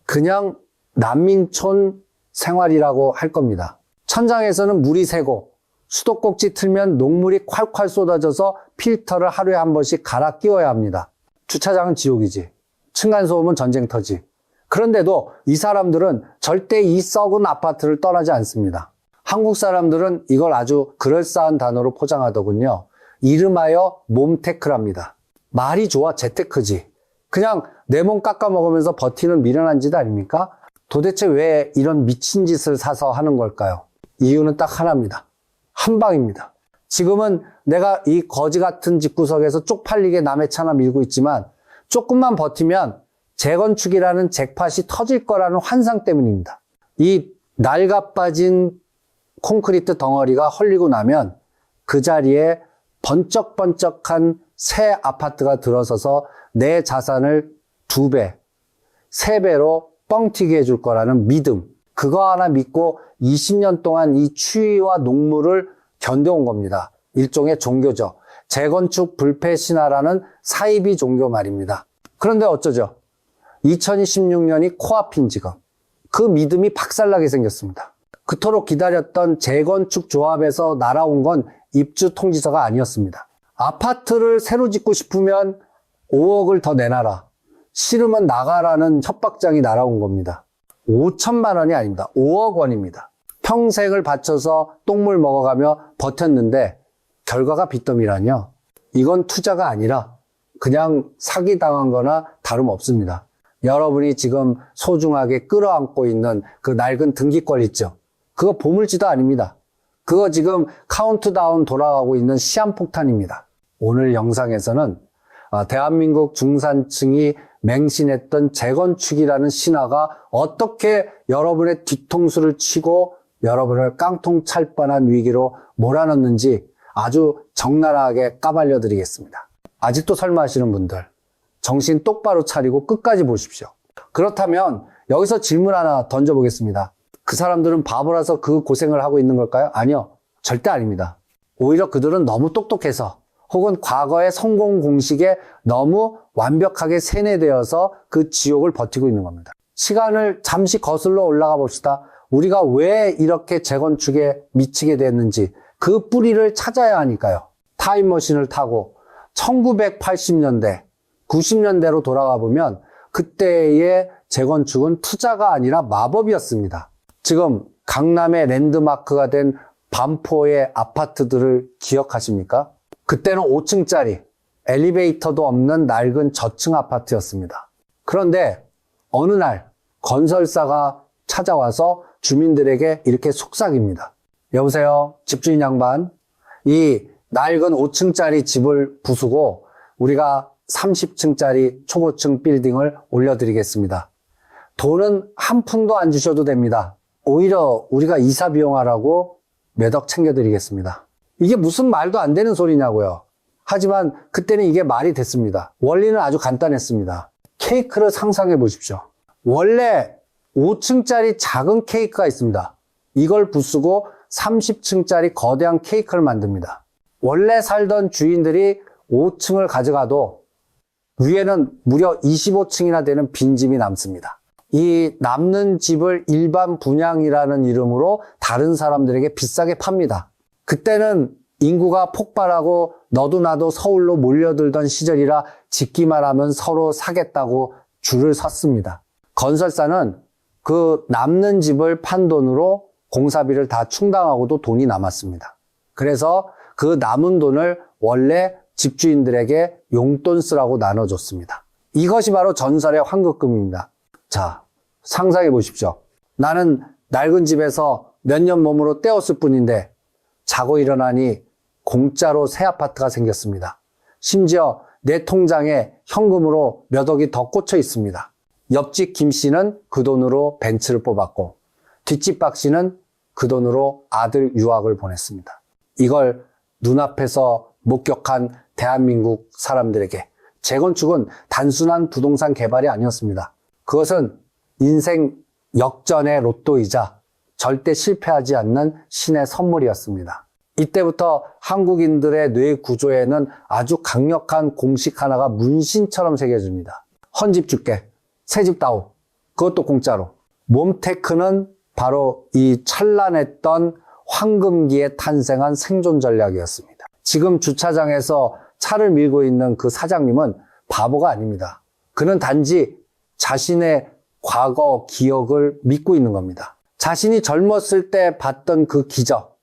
그냥 난민촌 생활이라고 할 겁니다. 천장에서는 물이 새고 수도꼭지 틀면 녹물이 콸콸 쏟아져서 필터를 하루에 한 번씩 갈아 끼워야 합니다. 주차장은 지옥이지, 층간소음은 전쟁터지. 그런데도 이 사람들은 절대 이 썩은 아파트를 떠나지 않습니다. 한국 사람들은 이걸 아주 그럴싸한 단어로 포장하더군요. 이름하여 몸테크랍니다. 말이 좋아 재테크지. 그냥 내 몸 깎아먹으면서 버티는 미련한 짓 아닙니까? 도대체 왜 이런 미친 짓을 사서 하는 걸까요? 이유는 딱 하나입니다. 한 방입니다. 지금은 내가 이 거지 같은 집구석에서 쪽팔리게 남의 차나 밀고 있지만 조금만 버티면 재건축이라는 잭팟이 터질 거라는 환상 때문입니다. 이 낡아빠진 콘크리트 덩어리가 헐리고 나면 그 자리에 번쩍번쩍한 새 아파트가 들어서서 내 자산을 2배, 3배로 뻥튀기 해줄 거라는 믿음. 그거 하나 믿고 20년 동안 이 추위와 녹물을 견뎌온 겁니다. 일종의 종교죠. 재건축 불패 신화라는 사이비 종교 말입니다. 그런데 어쩌죠? 2016년이 코앞인 지금 그 믿음이 박살나게 생겼습니다. 그토록 기다렸던 재건축 조합에서 날아온 건 입주 통지서가 아니었습니다. 아파트를 새로 짓고 싶으면 5억을 더 내놔라, 싫으면 나가라는 협박장이 날아온 겁니다. 5천만 원이 아닙니다. 5억 원입니다. 평생을 바쳐서 똥물 먹어가며 버텼는데 결과가 빚더미라뇨. 이건 투자가 아니라 그냥 사기당한 거나 다름없습니다. 여러분이 지금 소중하게 끌어안고 있는 그 낡은 등기권 있죠? 그거 보물지도 아닙니다. 그거 지금 카운트다운 돌아가고 있는 시한폭탄입니다. 오늘 영상에서는 대한민국 중산층이 맹신했던 재건축이라는 신화가 어떻게 여러분의 뒤통수를 치고 여러분을 깡통 찰 뻔한 위기로 몰아넣는지 아주 적나라하게 까발려 드리겠습니다. 아직도 설마 하시는 분들, 정신 똑바로 차리고 끝까지 보십시오. 그렇다면 여기서 질문 하나 던져보겠습니다. 그 사람들은 바보라서 그 고생을 하고 있는 걸까요? 아니요, 절대 아닙니다. 오히려 그들은 너무 똑똑해서 혹은 과거의 성공 공식에 너무 완벽하게 세뇌되어서 그 지옥을 버티고 있는 겁니다. 시간을 잠시 거슬러 올라가 봅시다. 우리가 왜 이렇게 재건축에 미치게 됐는지 그 뿌리를 찾아야 하니까요. 타임머신을 타고 1980년대, 90년대로 돌아가 보면 그때의 재건축은 투자가 아니라 마법이었습니다. 지금 강남의 랜드마크가 된 반포의 아파트들을 기억하십니까? 그때는 5층짜리 엘리베이터도 없는 낡은 저층 아파트였습니다. 그런데 어느 날 건설사가 찾아와서 주민들에게 이렇게 속삭입니다. 여보세요, 집주인 양반. 이 낡은 5층짜리 집을 부수고 우리가 30층짜리 초고층 빌딩을 올려드리겠습니다. 돈은 한 푼도 안 주셔도 됩니다. 오히려 우리가 이사 비용하라고 몇 억 챙겨드리겠습니다. 이게 무슨 말도 안 되는 소리냐고요. 하지만 그때는 이게 말이 됐습니다. 원리는 아주 간단했습니다. 케이크를 상상해 보십시오. 원래 5층짜리 작은 케이크가 있습니다. 이걸 부수고 30층짜리 거대한 케이크를 만듭니다. 원래 살던 주인들이 5층을 가져가도 위에는 무려 25층이나 되는 빈집이 남습니다. 이 남는 집을 일반 분양이라는 이름으로 다른 사람들에게 비싸게 팝니다. 그때는 인구가 폭발하고 너도 나도 서울로 몰려들던 시절이라 짓기만 하면 서로 사겠다고 줄을 섰습니다. 건설사는 그 남는 집을 판 돈으로 공사비를 다 충당하고도 돈이 남았습니다. 그래서 그 남은 돈을 원래 집주인들에게 용돈 쓰라고 나눠줬습니다. 이것이 바로 전설의 환급금입니다. 자, 상상해 보십시오. 나는 낡은 집에서 몇 년 몸으로 떼었을 뿐인데 자고 일어나니 공짜로 새 아파트가 생겼습니다. 심지어 내 통장에 현금으로 몇 억이 더 꽂혀 있습니다. 옆집 김 씨는 그 돈으로 벤츠를 뽑았고 뒷집 박 씨는 그 돈으로 아들 유학을 보냈습니다. 이걸 눈앞에서 목격한 대한민국 사람들에게 재건축은 단순한 부동산 개발이 아니었습니다. 그것은 인생 역전의 로또이자 절대 실패하지 않는 신의 선물이었습니다. 이때부터 한국인들의 뇌 구조에는 아주 강력한 공식 하나가 문신처럼 새겨집니다. 헌집 줄게, 새집 다오, 그것도 공짜로. 몬테크는 바로 이 찬란했던 황금기에 탄생한 생존 전략이었습니다. 지금 주차장에서 차를 밀고 있는 그 사장님은 바보가 아닙니다. 그는 단지 자신의 과거 기억을 믿고 있는 겁니다. 자신이 젊었을 때 봤던 그 기적,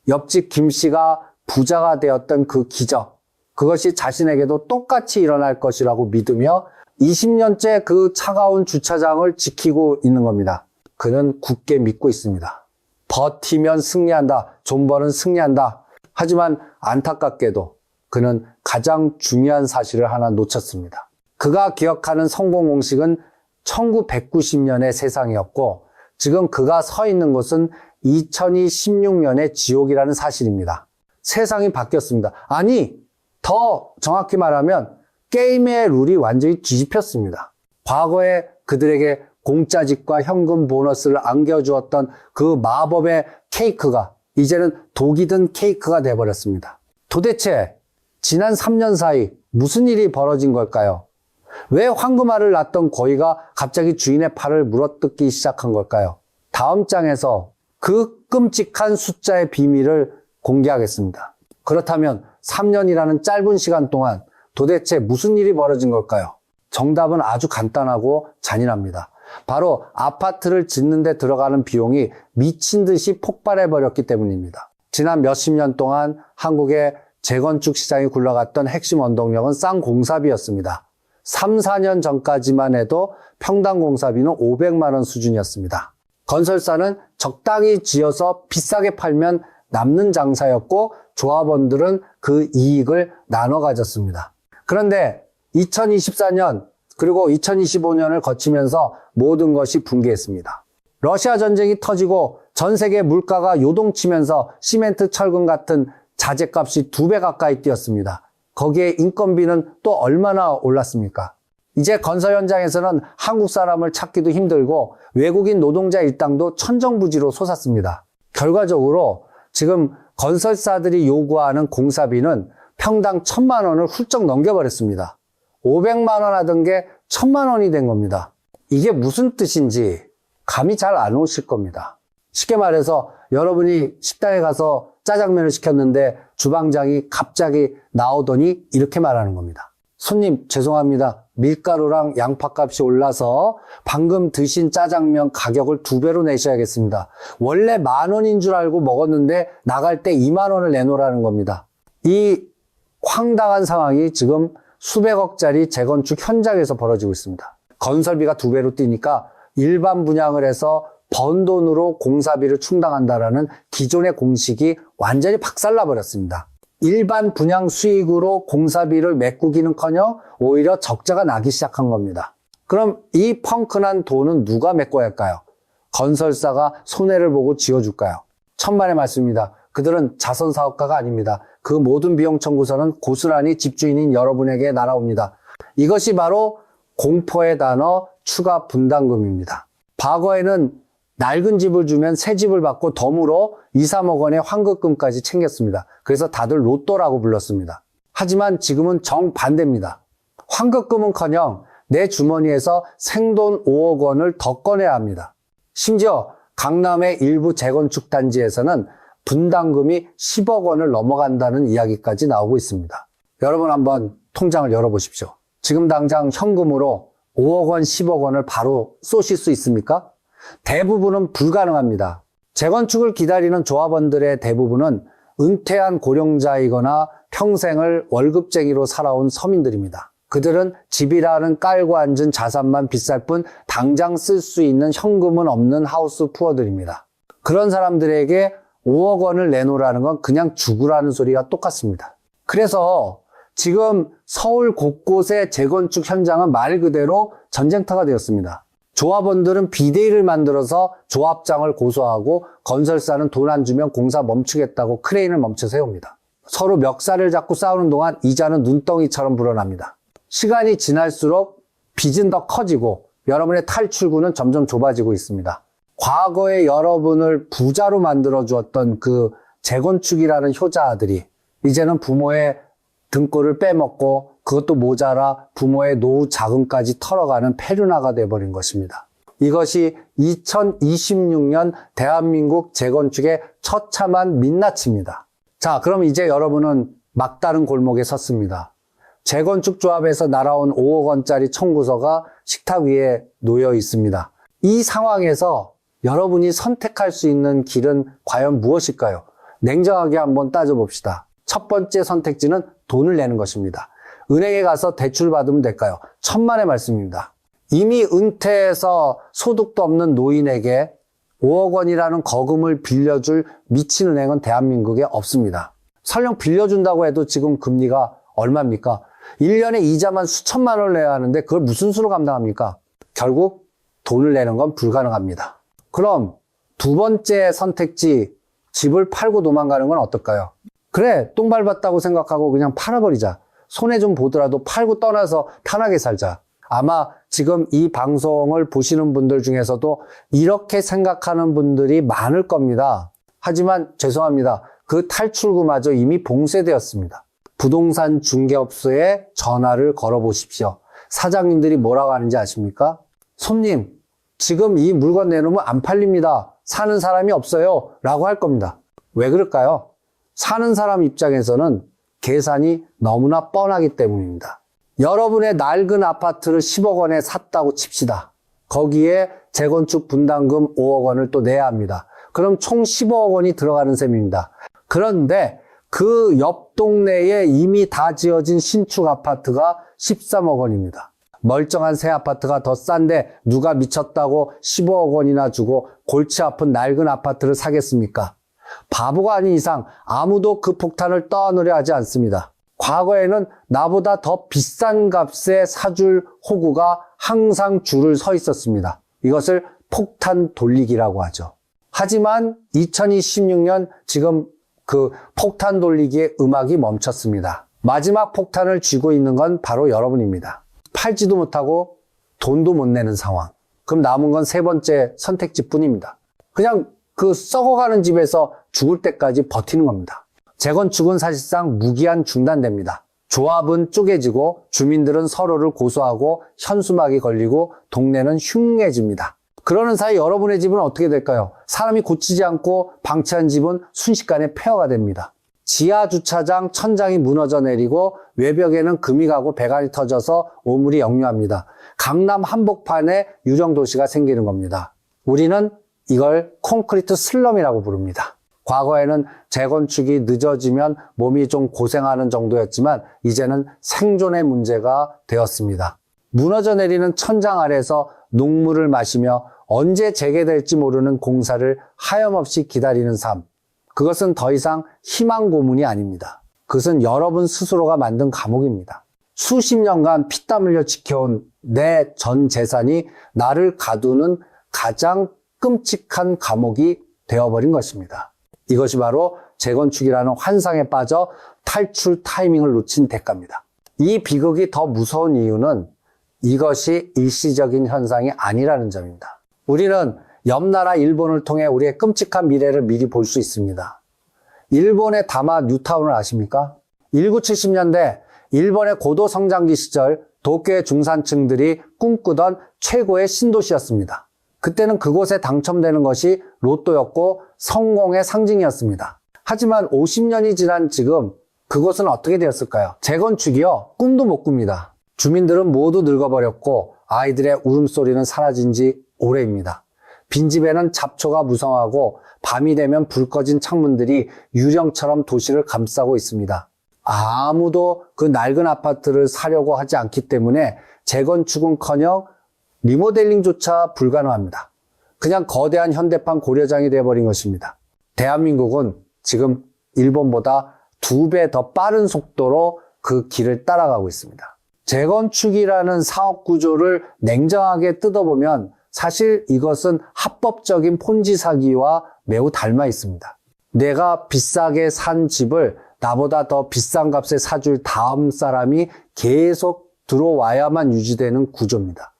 옆집 김 씨가 부자가 되었던 그 기적, 그것이 자신에게도 똑같이 일어날 것이라고 믿으며 20년째 그 차가운 주차장을 지키고 있는 겁니다. 그는 굳게 믿고 있습니다. 버티면 승리한다. 존버는 승리한다. 하지만 안타깝게도 그는 가장 중요한 사실을 하나 놓쳤습니다. 그가 기억하는 성공 공식은 1990년의 세상이었고 지금 그가 서 있는 곳은 2016년의 지옥이라는 사실입니다. 세상이 바뀌었습니다. 아니, 더 정확히 말하면 게임의 룰이 완전히 뒤집혔습니다. 과거에 그들에게 공짜 집과 현금 보너스를 안겨주었던 그 마법의 케이크가 이제는 독이 든 케이크가 돼버렸습니다. 도대체 지난 3년 사이 무슨 일이 벌어진 걸까요? 왜 황금알을 낳던 거위가 갑자기 주인의 팔을 물어뜯기 시작한 걸까요? 다음 장에서 그 끔찍한 숫자의 비밀을 공개하겠습니다. 그렇다면 3년이라는 짧은 시간 동안 도대체 무슨 일이 벌어진 걸까요? 정답은 아주 간단하고 잔인합니다. 바로 아파트를 짓는 데 들어가는 비용이 미친 듯이 폭발해버렸기 때문입니다. 지난 몇십 년 동안 한국의 재건축 시장이 굴러갔던 핵심 원동력은 쌍공사비였습니다. 3, 4년 전까지만 해도 평당 공사비는 500만 원 수준이었습니다. 건설사는 적당히 지어서 비싸게 팔면 남는 장사였고 조합원들은 그 이익을 나눠 가졌습니다. 그런데 2024년 그리고 2025년을 거치면서 모든 것이 붕괴했습니다. 러시아 전쟁이 터지고 전 세계 물가가 요동치면서 시멘트, 철근 같은 자재값이 2배 가까이 뛰었습니다. 거기에 인건비는 또 얼마나 올랐습니까? 이제 건설 현장에서는 한국 사람을 찾기도 힘들고 외국인 노동자 일당도 천정부지로 솟았습니다. 결과적으로 지금 건설사들이 요구하는 공사비는 평당 1,000만 원을 훌쩍 넘겨버렸습니다. 500만 원 하던 게 1,000만 원이 된 겁니다. 이게 무슨 뜻인지 감이 잘 안 오실 겁니다. 쉽게 말해서 여러분이 식당에 가서 짜장면을 시켰는데 주방장이 갑자기 나오더니 이렇게 말하는 겁니다. 손님 죄송합니다. 밀가루랑 양파값이 올라서 방금 드신 짜장면 가격을 2배로 내셔야겠습니다. 원래 10,000원인 줄 알고 먹었는데 나갈 때 20,000원을 내놓으라는 겁니다. 이 황당한 상황이 지금 수백억짜리 재건축 현장에서 벌어지고 있습니다. 건설비가 2배로 뛰니까 일반 분양을 해서 번 돈으로 공사비를 충당한다라는 기존의 공식이 완전히 박살나 버렸습니다. 일반 분양 수익으로 공사비를 메꾸기는커녕 오히려 적자가 나기 시작한 겁니다. 그럼 이 펑크난 돈은 누가 메꿔야 할까요? 건설사가 손해를 보고 지어줄까요? 천만의 말씀입니다. 그들은 자선사업가가 아닙니다. 그 모든 비용 청구서는 고스란히 집주인인 여러분에게 날아옵니다. 이것이 바로 공포의 단어 추가 분담금입니다. 과거에는 낡은 집을 주면 새 집을 받고 덤으로 2, 3억 원의 환급금까지 챙겼습니다. 그래서 다들 로또라고 불렀습니다. 하지만 지금은 정반대입니다. 환급금은커녕 내 주머니에서 생돈 5억 원을 더 꺼내야 합니다. 심지어 강남의 일부 재건축 단지에서는 분담금이 10억 원을 넘어간다는 이야기까지 나오고 있습니다. 여러분 한번 통장을 열어보십시오. 지금 당장 현금으로 5억 원, 10억 원을 바로 쏘실 수 있습니까? 대부분은 불가능합니다. 재건축을 기다리는 조합원들의 대부분은 은퇴한 고령자이거나 평생을 월급쟁이로 살아온 서민들입니다. 그들은 집이라는 깔고 앉은 자산만 비쌀 뿐 당장 쓸 수 있는 현금은 없는 하우스 푸어들입니다. 그런 사람들에게 5억 원을 내놓으라는 건 그냥 죽으라는 소리와 똑같습니다. 그래서 지금 서울 곳곳의 재건축 현장은 말 그대로 전쟁터가 되었습니다. 조합원들은 비대위를 만들어서 조합장을 고소하고 건설사는 돈 안 주면 공사 멈추겠다고 크레인을 멈춰 세웁니다. 서로 멱살을 잡고 싸우는 동안 이자는 눈덩이처럼 불어납니다. 시간이 지날수록 빚은 더 커지고 여러분의 탈출구는 점점 좁아지고 있습니다. 과거에 여러분을 부자로 만들어 주었던 그 재건축이라는 효자들이 이제는 부모의 등골을 빼먹고 그것도 모자라 부모의 노후 자금까지 털어가는 페류나가 돼버린 것입니다. 이것이 2026년 대한민국 재건축의 처참한 민낯입니다. 자, 그럼 이제 여러분은 막다른 골목에 섰습니다. 재건축 조합에서 날아온 5억 원짜리 청구서가 식탁 위에 놓여 있습니다. 이 상황에서 여러분이 선택할 수 있는 길은 과연 무엇일까요? 냉정하게 한번 따져봅시다. 첫 번째 선택지는 돈을 내는 것입니다. 은행에 가서 대출 받으면 될까요? 천만의 말씀입니다. 이미 은퇴해서 소득도 없는 노인에게 5억 원이라는 거금을 빌려줄 미친 은행은 대한민국에 없습니다. 설령 빌려준다고 해도 지금 금리가 얼마입니까? 1년에 이자만 수천만 원을 내야 하는데 그걸 무슨 수로 감당합니까? 결국 돈을 내는 건 불가능합니다. 그럼 두 번째 선택지, 집을 팔고 도망가는 건 어떨까요? 그래, 똥 밟았다고 생각하고 그냥 팔아버리자. 손해 좀 보더라도 팔고 떠나서 편하게 살자. 아마 지금 이 방송을 보시는 분들 중에서도 이렇게 생각하는 분들이 많을 겁니다. 하지만 죄송합니다. 그 탈출구마저 이미 봉쇄되었습니다. 부동산 중개업소에 전화를 걸어보십시오. 사장님들이 뭐라고 하는지 아십니까? 손님, 지금 이 물건 내놓으면 안 팔립니다. 사는 사람이 없어요. 라고 할 겁니다. 왜 그럴까요? 사는 사람 입장에서는 계산이 너무나 뻔하기 때문입니다. 여러분의 낡은 아파트를 10억 원에 샀다고 칩시다. 거기에 재건축 분담금 5억 원을 또 내야 합니다. 그럼 총 15억 원이 들어가는 셈입니다. 그런데 그 옆 동네에 이미 다 지어진 신축 아파트가 13억 원입니다. 멀쩡한 새 아파트가 더 싼데 누가 미쳤다고 15억 원이나 주고 골치 아픈 낡은 아파트를 사겠습니까? 바보가 아닌 이상 아무도 그 폭탄을 떠안으려 하지 않습니다. 과거에는 나보다 더 비싼 값에 사줄 호구가 항상 줄을 서 있었습니다. 이것을 폭탄 돌리기라고 하죠. 하지만 2026년 지금 그 폭탄 돌리기의 음악이 멈췄습니다. 마지막 폭탄을 쥐고 있는 건 바로 여러분입니다. 팔지도 못하고 돈도 못 내는 상황. 그럼 남은 건 세 번째 선택지뿐입니다. 그냥 그 썩어가는 집에서 죽을 때까지 버티는 겁니다. 재건축은 사실상 무기한 중단됩니다. 조합은 쪼개지고 주민들은 서로를 고소하고 현수막이 걸리고 동네는 흉해집니다. 그러는 사이 여러분의 집은 어떻게 될까요? 사람이 고치지 않고 방치한 집은 순식간에 폐허가 됩니다. 지하 주차장 천장이 무너져 내리고 외벽에는 금이 가고 배관이 터져서 오물이 역류합니다. 강남 한복판에 유령 도시가 생기는 겁니다. 우리는 이걸 콘크리트 슬럼이라고 부릅니다. 과거에는 재건축이 늦어지면 몸이 좀 고생하는 정도였지만 이제는 생존의 문제가 되었습니다. 무너져 내리는 천장 아래서 녹물을 마시며 언제 재개될지 모르는 공사를 하염없이 기다리는 삶. 그것은 더 이상 희망 고문이 아닙니다. 그것은 여러분 스스로가 만든 감옥입니다. 수십 년간 피땀 흘려 지켜온 내 전 재산이 나를 가두는 가장 끔찍한 감옥이 되어버린 것입니다. 이것이 바로 재건축이라는 환상에 빠져 탈출 타이밍을 놓친 대가입니다. 이 비극이 더 무서운 이유는 이것이 일시적인 현상이 아니라는 점입니다. 우리는 옆나라 일본을 통해 우리의 끔찍한 미래를 미리 볼 수 있습니다. 일본의 다마 뉴타운을 아십니까? 1970년대 일본의 고도 성장기 시절 도쿄의 중산층들이 꿈꾸던 최고의 신도시였습니다. 그때는 그곳에 당첨되는 것이 로또였고 성공의 상징이었습니다. 하지만 50년이 지난 지금 그곳은 어떻게 되었을까요? 재건축이요? 꿈도 못 꿉니다. 주민들은 모두 늙어버렸고 아이들의 울음소리는 사라진 지 오래입니다. 빈집에는 잡초가 무성하고 밤이 되면 불 꺼진 창문들이 유령처럼 도시를 감싸고 있습니다. 아무도 그 낡은 아파트를 사려고 하지 않기 때문에 재건축은커녕 리모델링조차 불가능합니다. 그냥 거대한 현대판 고려장이 되어버린 것입니다. 대한민국은 지금 일본보다 2배 더 빠른 속도로 그 길을 따라가고 있습니다. 재건축이라는 사업 구조를 냉정하게 뜯어보면 사실 이것은 합법적인 폰지 사기와 매우 닮아 있습니다. 내가 비싸게 산 집을 나보다 더 비싼 값에 사줄 다음 사람이 계속 들어와야만 유지되는 구조입니다.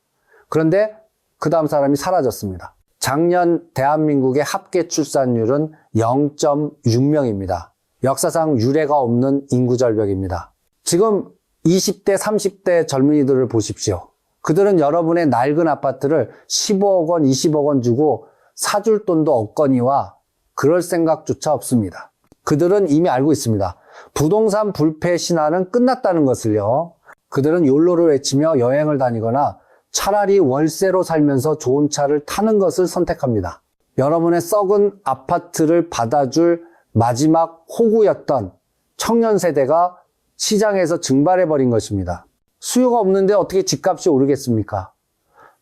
그런데 그 다음 사람이 사라졌습니다. 작년 대한민국의 합계 출산율은 0.6명입니다. 역사상 유례가 없는 인구 절벽입니다. 지금 20대, 30대 젊은이들을 보십시오. 그들은 여러분의 낡은 아파트를 15억 원, 20억 원 주고 사줄 돈도 없거니와 그럴 생각조차 없습니다. 그들은 이미 알고 있습니다. 부동산 불패 신화는 끝났다는 것을요. 그들은 욜로를 외치며 여행을 다니거나 차라리 월세로 살면서 좋은 차를 타는 것을 선택합니다. 여러분의 썩은 아파트를 받아줄 마지막 호구였던 청년 세대가 시장에서 증발해버린 것입니다. 수요가 없는데 어떻게 집값이 오르겠습니까?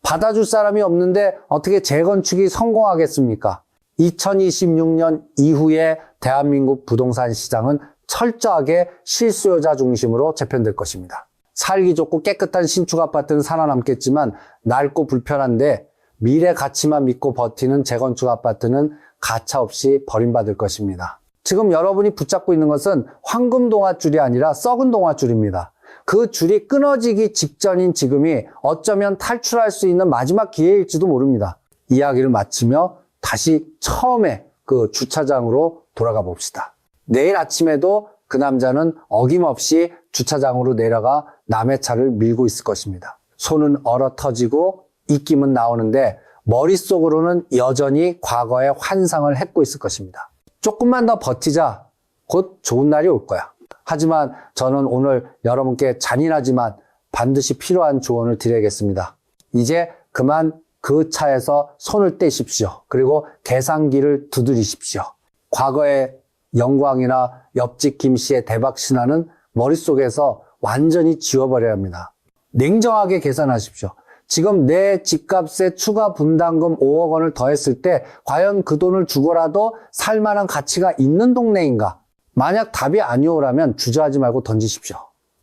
받아줄 사람이 없는데 어떻게 재건축이 성공하겠습니까? 2026년 이후에 대한민국 부동산 시장은 철저하게 실수요자 중심으로 재편될 것입니다. 살기 좋고 깨끗한 신축 아파트는 살아남겠지만 낡고 불편한데 미래 가치만 믿고 버티는 재건축 아파트는 가차없이 버림받을 것입니다. 지금 여러분이 붙잡고 있는 것은 황금 동아줄이 아니라 썩은 동아줄입니다. 그 줄이 끊어지기 직전인 지금이 어쩌면 탈출할 수 있는 마지막 기회일지도 모릅니다. 이야기를 마치며 다시 처음에 그 주차장으로 돌아가 봅시다. 내일 아침에도 그 남자는 어김없이 주차장으로 내려가 남의 차를 밀고 있을 것입니다. 손은 얼어 터지고 입김은 나오는데 머릿속으로는 여전히 과거의 환상을 핥고 있을 것입니다. 조금만 더 버티자. 곧 좋은 날이 올 거야. 하지만 저는 오늘 여러분께 잔인하지만 반드시 필요한 조언을 드려야겠습니다. 이제 그만 그 차에서 손을 떼십시오. 그리고 계산기를 두드리십시오. 과거의 영광이나 옆집 김 씨의 대박 신화는 머릿속에서 완전히 지워버려야 합니다. 냉정하게 계산하십시오. 지금 내 집값에 추가 분담금 5억 원을 더했을 때 과연 그 돈을 주고라도 살만한 가치가 있는 동네인가? 만약 답이 아니오라면 주저하지 말고 던지십시오.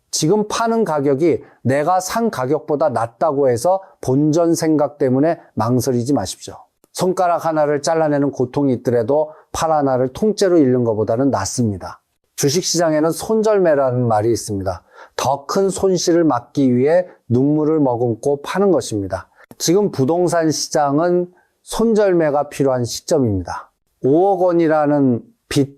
지금 파는 가격이 내가 산 가격보다 낮다고 해서 본전 생각 때문에 망설이지 마십시오. 손가락 하나를 잘라내는 고통이 있더라도 팔 하나를 통째로 잃는 것보다는 낫습니다. 주식시장에는 손절매라는 말이 있습니다. 더 큰 손실을 막기 위해 눈물을 머금고 파는 것입니다. 지금 부동산 시장은 손절매가 필요한 시점입니다. 5억 원이라는 빚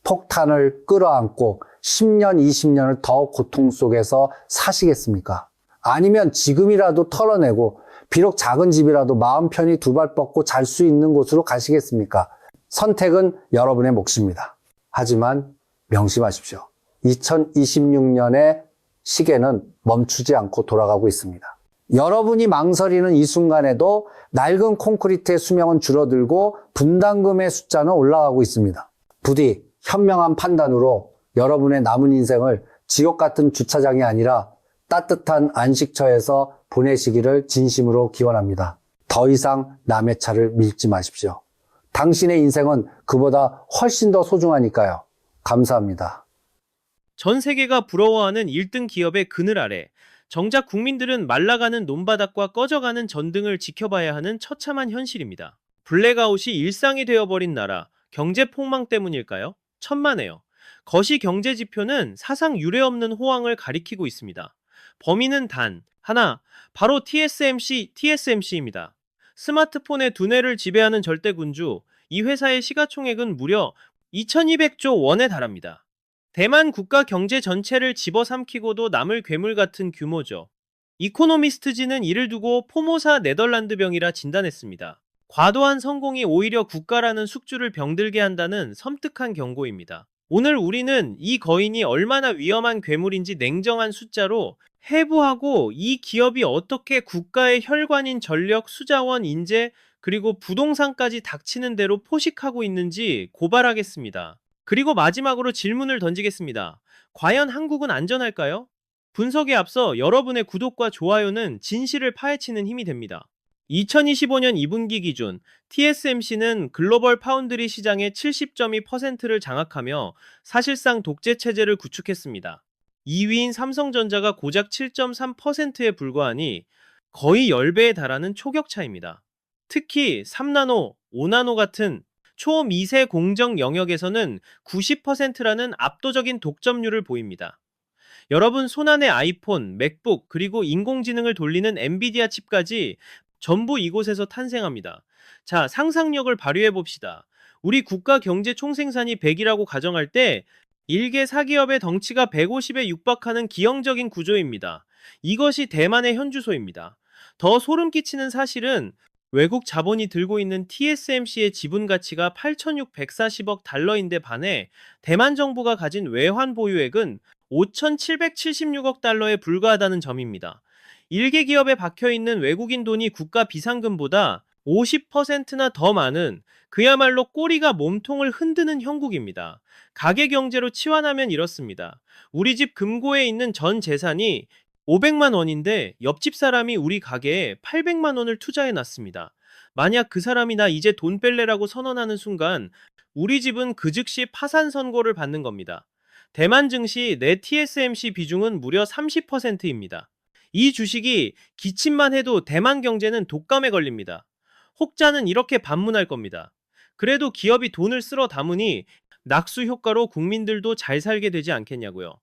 폭탄을 끌어안고 10년, 20년을 더 고통 속에서 사시겠습니까? 아니면 지금이라도 털어내고 비록 작은 집이라도 마음 편히 두 발 뻗고 잘 수 있는 곳으로 가시겠습니까? 선택은 여러분의 몫입니다. 하지만 명심하십시오. 2026년의 시계는 멈추지 않고 돌아가고 있습니다. 여러분이 망설이는 이 순간에도 낡은 콘크리트의 수명은 줄어들고 분담금의 숫자는 올라가고 있습니다. 부디 현명한 판단으로 여러분의 남은 인생을 지옥 같은 주차장이 아니라 따뜻한 안식처에서 보내시기를 진심으로 기원합니다. 더 이상 남의 차를 밀지 마십시오. 당신의 인생은 그보다 훨씬 더 소중하니까요. 감사합니다. 전 세계가 부러워하는 1등 기업의 그늘 아래 정작 국민들은 말라가는 논바닥과 꺼져가는 전등을 지켜봐야 하는 처참한 현실입니다. 블랙아웃이 일상이 되어버린 나라, 경제 폭망 때문일까요? 천만에요. 거시 경제 지표는 사상 유례없는 호황을 가리키고 있습니다. 범인은 단 하나, 바로 TSMC입니다. 스마트폰의 두뇌를 지배하는 절대군주, 이 회사의 시가총액은 무려 2200조 원에 달합니다. 대만 국가 경제 전체를 집어삼키고도 남을 괴물 같은 규모죠. 이코노미스트지는 이를 두고 포모사 네덜란드병이라 진단했습니다. 과도한 성공이 오히려 국가라는 숙주를 병들게 한다는 섬뜩한 경고입니다. 오늘 우리는 이 거인이 얼마나 위험한 괴물인지 냉정한 숫자로 해부하고 이 기업이 어떻게 국가의 혈관인 전력, 수자원, 인재, 그리고 부동산까지 닥치는 대로 포식하고 있는지 고발하겠습니다. 그리고 마지막으로 질문을 던지겠습니다. 과연 한국은 안전할까요? 분석에 앞서 여러분의 구독과 좋아요는 진실을 파헤치는 힘이 됩니다. 2025년 2분기 기준 TSMC는 글로벌 파운드리 시장의 70.2%를 장악하며 사실상 독재 체제를 구축했습니다. 2위인 삼성전자가 고작 7.3%에 불과하니 거의 10배에 달하는 초격 차입니다. 특히 3나노, 5나노 같은 초미세 공정 영역에서는 90%라는 압도적인 독점률을 보입니다. 여러분 손안의 아이폰, 맥북, 그리고 인공지능을 돌리는 엔비디아 칩까지 전부 이곳에서 탄생합니다. 자, 상상력을 발휘해 봅시다. 우리 국가 경제 총생산이 100이라고 가정할 때 일개 사기업의 덩치가 150에 육박하는 기형적인 구조입니다. 이것이 대만의 현주소입니다. 더 소름 끼치는 사실은 외국 자본이 들고 있는 TSMC의 지분 가치가 8,640억 달러인데 반해 대만 정부가 가진 외환 보유액은 5,776억 달러에 불과하다는 점입니다. 일개 기업에 박혀있는 외국인 돈이 국가 비상금보다 50%나 더 많은 그야말로 꼬리가 몸통을 흔드는 형국입니다. 가계 경제로 치환하면 이렇습니다. 우리 집 금고에 있는 전 재산이 500만 원인데 옆집 사람이 우리 가게에 800만 원을 투자해 놨습니다. 만약 그 사람이 나 이제 돈 뺄래라고 선언하는 순간 우리 집은 그 즉시 파산 선고를 받는 겁니다. 대만 증시 내 TSMC 비중은 무려 30%입니다. 이 주식이 기침만 해도 대만 경제는 독감에 걸립니다. 혹자는 이렇게 반문할 겁니다. 그래도 기업이 돈을 쓸어 담으니 낙수 효과로 국민들도 잘 살게 되지 않겠냐고요.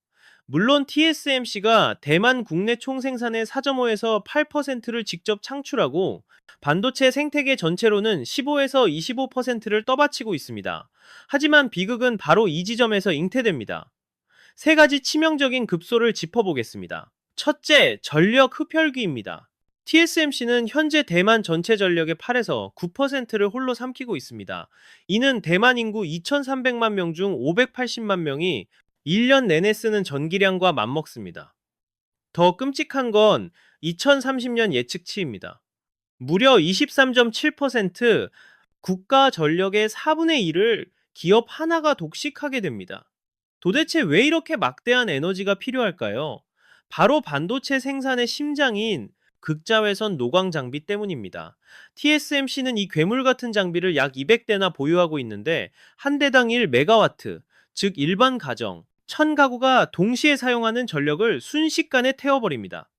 물론 TSMC가 대만 국내 총생산의 4.5에서 8%를 직접 창출하고 반도체 생태계 전체로는 15에서 25%를 떠받치고 있습니다. 하지만 비극은 바로 이 지점에서 잉태됩니다. 세 가지 치명적인 급소를 짚어보겠습니다. 첫째, 전력 흡혈귀입니다. TSMC는 현재 대만 전체 전력의 8에서 9%를 홀로 삼키고 있습니다. 이는 대만 인구 2,300만 명 중 580만 명이 1년 내내 쓰는 전기량과 맞먹습니다. 더 끔찍한 건 2030년 예측치입니다. 무려 23.7%, 국가 전력의 4분의 1을 기업 하나가 독식하게 됩니다. 도대체 왜 이렇게 막대한 에너지가 필요할까요? 바로 반도체 생산의 심장인 극자외선 노광 장비 때문입니다. TSMC는 이 괴물 같은 장비를 약 200대나 보유하고 있는데 한 대당 1메가와트, 즉 일반 가정 1000가구가 동시에 사용하는 전력을 순식간에 태워버립니다.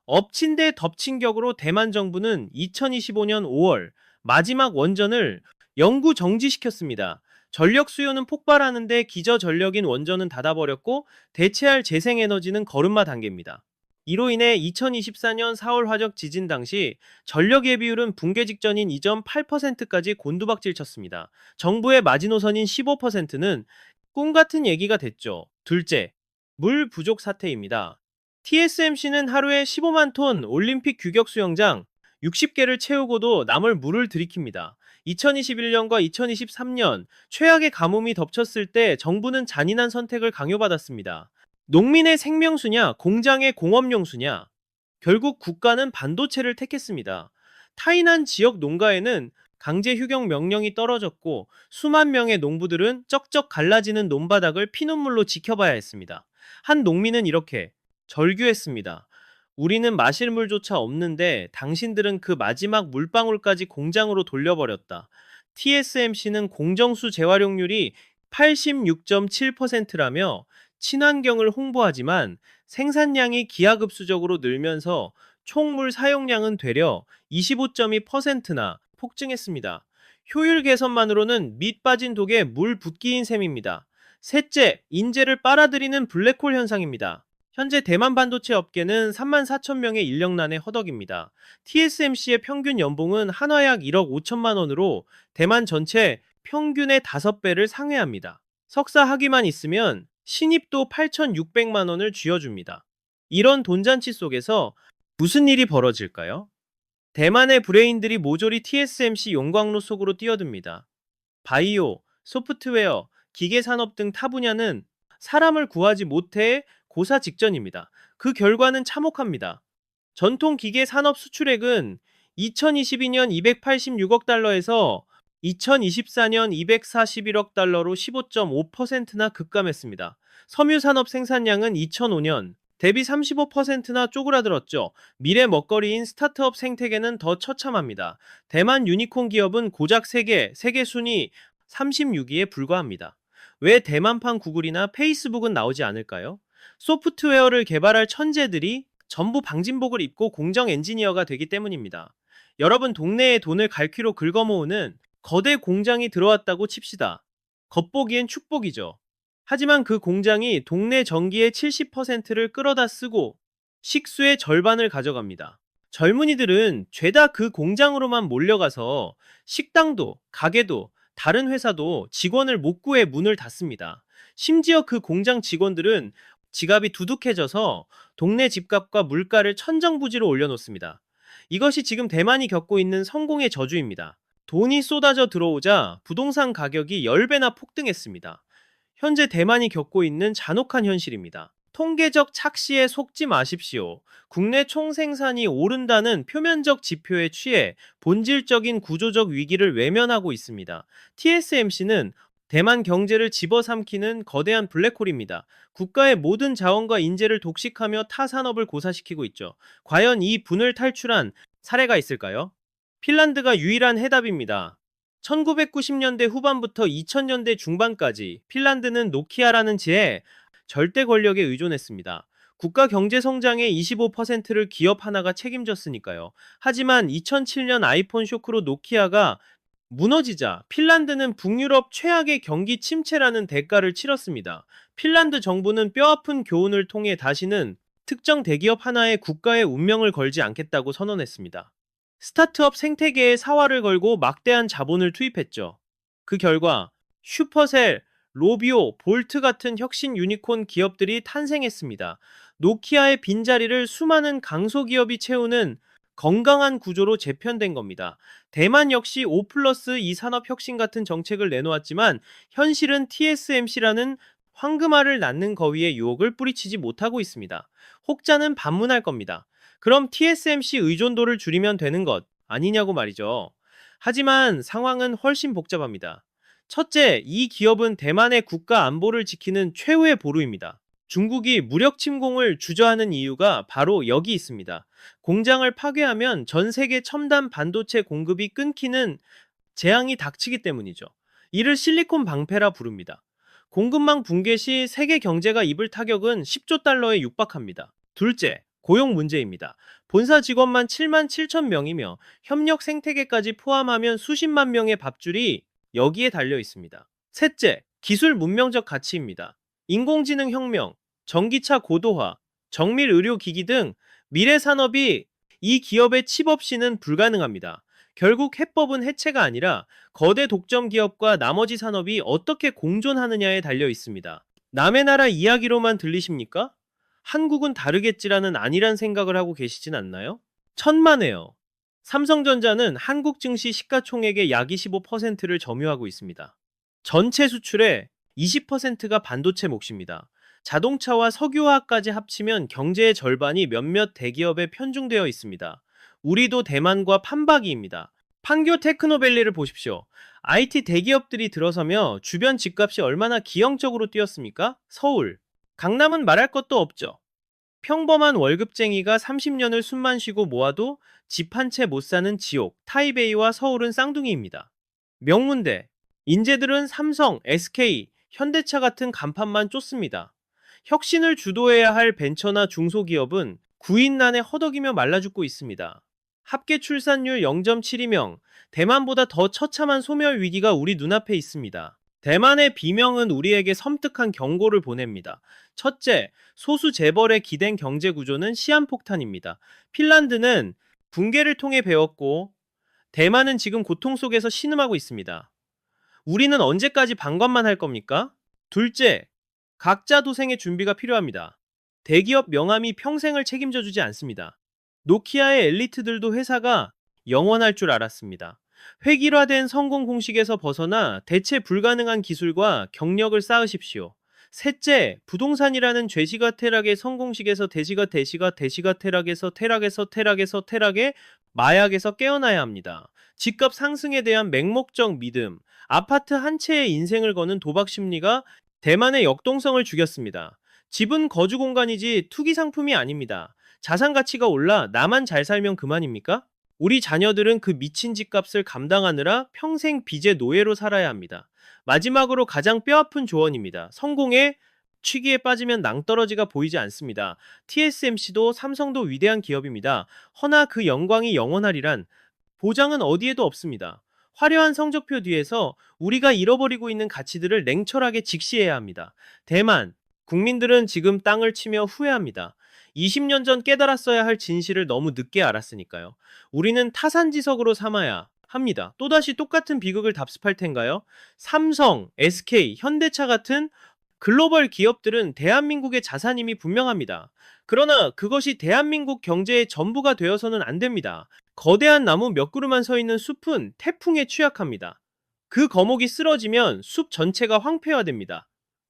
엎친 데 덮친 격으로 대만 정부는 2025년 5월 마지막 원전을 영구 정지시켰습니다. 전력 수요는 폭발하는데 기저전력인 원전은 닫아버렸고 대체할 재생에너지는 걸음마 단계입니다. 이로 인해 2024년 4월 화적 지진 당시 전력 예비율은 붕괴 직전인 2.8%까지 곤두박질 쳤습니다. 정부의 마지노선인 15%는 꿈같은 얘기가 됐죠. 둘째, 물 부족 사태입니다. TSMC는 하루에 15만 톤 올림픽 규격 수영장 60개를 채우고도 남을 물을 들이킵니다. 2021년과 2023년 최악의 가뭄이 덮쳤을 때 정부는 잔인한 선택을 강요받았습니다. 농민의 생명수냐, 공장의 공업용수냐. 결국 국가는 반도체를 택했습니다. 타인한 지역 농가에는 강제 휴경 명령이 떨어졌고 수만 명의 농부들은 쩍쩍 갈라지는 논바닥을 피눈물로 지켜봐야 했습니다. 한 농민은 이렇게 절규했습니다. 우리는 마실 물조차 없는데 당신들은 그 마지막 물방울까지 공장으로 돌려버렸다. TSMC는 공정수 재활용률이 86.7%라며 친환경을 홍보하지만 생산량이 기하급수적으로 늘면서 총물 사용량은 되려 25.2%나 폭증했습니다. 효율 개선만으로는 밑 빠진 독에 물 붓기인 셈입니다. 셋째, 인재를 빨아들이는 블랙홀 현상입니다. 현재 대만 반도체 업계는 34,000명의 인력난에 허덕입니다. TSMC의 평균 연봉은 한화약 1억 5천만 원으로 대만 전체 평균의 5배를 상회합니다. 석사 학위만 있으면 신입도 8,600만 원을 쥐어줍니다. 이런 돈잔치 속에서 무슨 일이 벌어질까요? 대만의 브레인들이 모조리 TSMC 용광로 속으로 뛰어듭니다. 바이오, 소프트웨어, 기계산업 등 타 분야는 사람을 구하지 못해 고사 직전입니다. 그 결과는 참혹합니다. 전통 기계 산업 수출액은 2022년 286억 달러에서 2024년 241억 달러로 15.5%나 급감했습니다. 섬유 산업 생산량은 2005년 대비 35%나 쪼그라들었죠. 미래 먹거리인 스타트업 생태계는 더 처참합니다. 대만 유니콘 기업은 고작 3개, 세계 순위 36위에 불과합니다. 왜 대만판 구글이나 페이스북은 나오지 않을까요? 소프트웨어를 개발할 천재들이 전부 방진복을 입고 공정 엔지니어가 되기 때문입니다. 여러분 동네에 돈을 갈퀴로 긁어모으는 거대 공장이 들어왔다고 칩시다. 겉보기엔 축복이죠. 하지만 그 공장이 동네 전기의 70%를 끌어다 쓰고 식수의 절반을 가져갑니다. 젊은이들은 죄다 그 공장으로만 몰려가서 식당도, 가게도, 다른 회사도 직원을 못 구해 문을 닫습니다. 심지어 그 공장 직원들은 지갑이 두둑해져서 동네 집값과 물가를 천정부지로 올려놓습니다. 이것이 지금 대만이 겪고 있는 성공의 저주입니다. 돈이 쏟아져 들어오자 부동산 가격이 10배나 폭등했습니다. 현재 대만이 겪고 있는 잔혹한 현실입니다. 통계적 착시에 속지 마십시오. 국내 총생산이 오른다는 표면적 지표에 취해 본질적인 구조적 위기를 외면하고 있습니다. TSMC는 대만 경제를 집어삼키는 거대한 블랙홀입니다. 국가의 모든 자원과 인재를 독식하며 타 산업을 고사시키고 있죠. 과연 이 분을 탈출한 사례가 있을까요? 핀란드가 유일한 해답입니다. 1990년대 후반부터 2000년대 중반까지 핀란드는 노키아라는 지에 절대 권력에 의존했습니다. 국가 경제 성장의 25%를 기업 하나가 책임졌으니까요. 하지만 2007년 아이폰 쇼크로 노키아가 무너지자 핀란드는 북유럽 최악의 경기 침체라는 대가를 치렀습니다. 핀란드 정부는 뼈아픈 교훈을 통해 다시는 특정 대기업 하나에 국가의 운명을 걸지 않겠다고 선언했습니다. 스타트업 생태계에 사활을 걸고 막대한 자본을 투입했죠. 그 결과 슈퍼셀, 로비오, 볼트 같은 혁신 유니콘 기업들이 탄생했습니다. 노키아의 빈자리를 수많은 강소기업이 채우는 건강한 구조로 재편된 겁니다. 대만 역시 5+2 산업 혁신 같은 정책을 내놓았지만 현실은 TSMC라는 황금알을 낳는 거위의 유혹을 뿌리치지 못하고 있습니다. 혹자는 반문할 겁니다. 그럼 TSMC 의존도를 줄이면 되는 것 아니냐고 말이죠. 하지만 상황은 훨씬 복잡합니다. 첫째, 이 기업은 대만의 국가 안보를 지키는 최후의 보루입니다. 중국이 무력 침공을 주저하는 이유가 바로 여기 있습니다. 공장을 파괴하면 전 세계 첨단 반도체 공급이 끊기는 재앙이 닥치기 때문이죠. 이를 실리콘 방패라 부릅니다. 공급망 붕괴 시 세계 경제가 입을 타격은 10조 달러에 육박합니다. 둘째, 고용 문제입니다. 본사 직원만 7만 7천 명이며 협력 생태계까지 포함하면 수십만 명의 밥줄이 여기에 달려 있습니다. 셋째, 기술 문명적 가치입니다. 인공지능 혁명, 전기차 고도화, 정밀 의료기기 등 미래 산업이 이 기업의 칩 없이는 불가능합니다. 결국 해법은 해체가 아니라 거대 독점 기업과 나머지 산업이 어떻게 공존하느냐에 달려 있습니다. 남의 나라 이야기로만 들리십니까? 한국은 다르겠지라는 안일한 생각을 하고 계시진 않나요? 천만에요. 삼성전자는 한국 증시 시가총액의 약 25%를 점유하고 있습니다. 전체 수출의 20%가 반도체 몫입니다. 자동차와 석유화학까지 합치면 경제의 절반이 몇몇 대기업에 편중되어 있습니다. 우리도 대만과 판박이입니다. 판교 테크노밸리를 보십시오. IT 대기업들이 들어서며 주변 집값이 얼마나 기형적으로 뛰었습니까? 서울, 강남은 말할 것도 없죠. 평범한 월급쟁이가 30년을 숨만 쉬고 모아도 집 한 채 못 사는 지옥, 타이베이와 서울은 쌍둥이입니다. 명문대, 인재들은 삼성, SK, 현대차 같은 간판만 쫓습니다. 혁신을 주도해야 할 벤처나 중소기업은 구인난에 허덕이며 말라 죽고 있습니다. 합계 출산율 0.72명, 대만보다 더 처참한 소멸 위기가 우리 눈앞에 있습니다. 대만의 비명은 우리에게 섬뜩한 경고를 보냅니다. 첫째, 소수 재벌의 기댄 경제 구조는 시한폭탄입니다. 핀란드는 붕괴를 통해 배웠고, 대만은 지금 고통 속에서 신음하고 있습니다. 우리는 언제까지 방관만 할 겁니까? 둘째, 각자 도생의 준비가 필요합니다. 대기업 명함이 평생을 책임져 주지 않습니다. 노키아의 엘리트들도 회사가 영원할 줄 알았습니다. 획일화된 성공 공식에서 벗어나 대체 불가능한 기술과 경력을 쌓으십시오. 셋째, 부동산이라는 죄시가 태락의 성공식에서 대시가 태락에서 태락의 마약에서 깨어나야 합니다. 집값 상승에 대한 맹목적 믿음, 아파트 한 채의 인생을 거는 도박 심리가 대만의 역동성을 죽였습니다. 집은 거주 공간이지 투기 상품이 아닙니다. 자산 가치가 올라 나만 잘 살면 그만입니까? 우리 자녀들은 그 미친 집값을 감당하느라 평생 빚의 노예로 살아야 합니다. 마지막으로 가장 뼈아픈 조언입니다. 성공에 취기에 빠지면 낭떠러지가 보이지 않습니다. TSMC도 삼성도 위대한 기업입니다. 허나 그 영광이 영원하리란 보장은 어디에도 없습니다. 화려한 성적표 뒤에서 우리가 잃어버리고 있는 가치들을 냉철하게 직시해야 합니다. 대만, 국민들은 지금 땅을 치며 후회합니다. 20년 전 깨달았어야 할 진실을 너무 늦게 알았으니까요. 우리는 타산지석으로 삼아야 합니다. 또다시 똑같은 비극을 답습할 텐가요? 삼성, SK, 현대차 같은 글로벌 기업들은 대한민국의 자산임이 분명합니다. 그러나 그것이 대한민국 경제의 전부가 되어서는 안 됩니다. 거대한 나무 몇 그루만 서 있는 숲은 태풍에 취약합니다. 그 거목이 쓰러지면 숲 전체가 황폐화됩니다.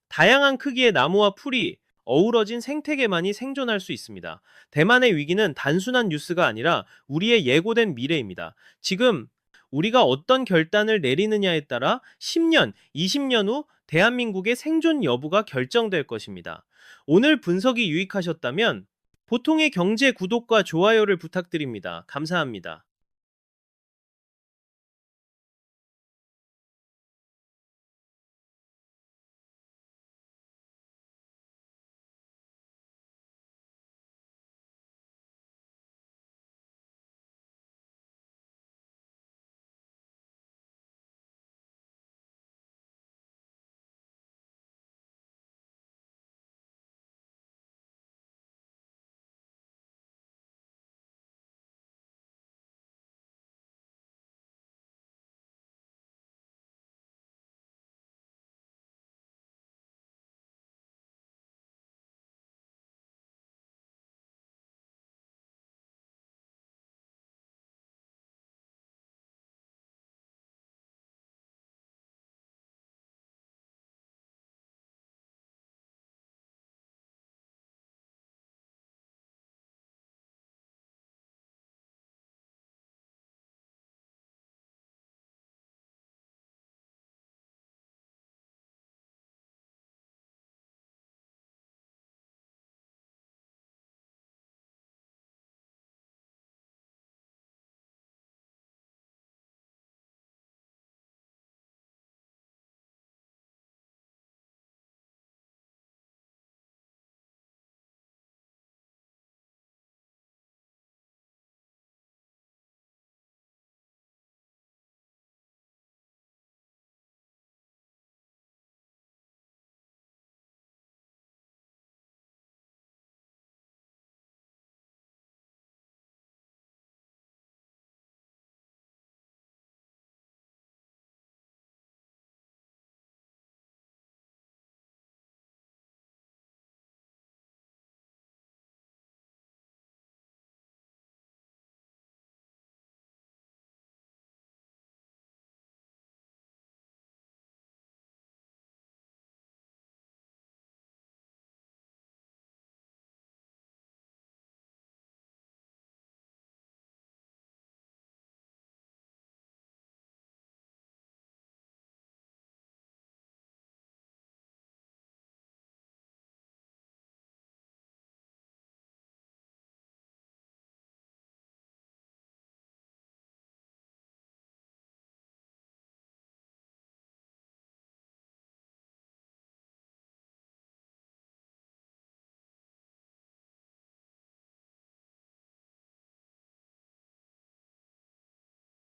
다양한 크기의 나무와 풀이 어우러진 생태계만이 생존할 수 있습니다. 대만의 위기는 단순한 뉴스가 아니라 우리의 예고된 미래입니다. 지금 우리가 어떤 결단을 내리느냐에 따라 10년, 20년 후 대한민국의 생존 여부가 결정될 것입니다. 오늘 분석이 유익하셨다면 보통의 경제 구독과 좋아요를 부탁드립니다. 감사합니다.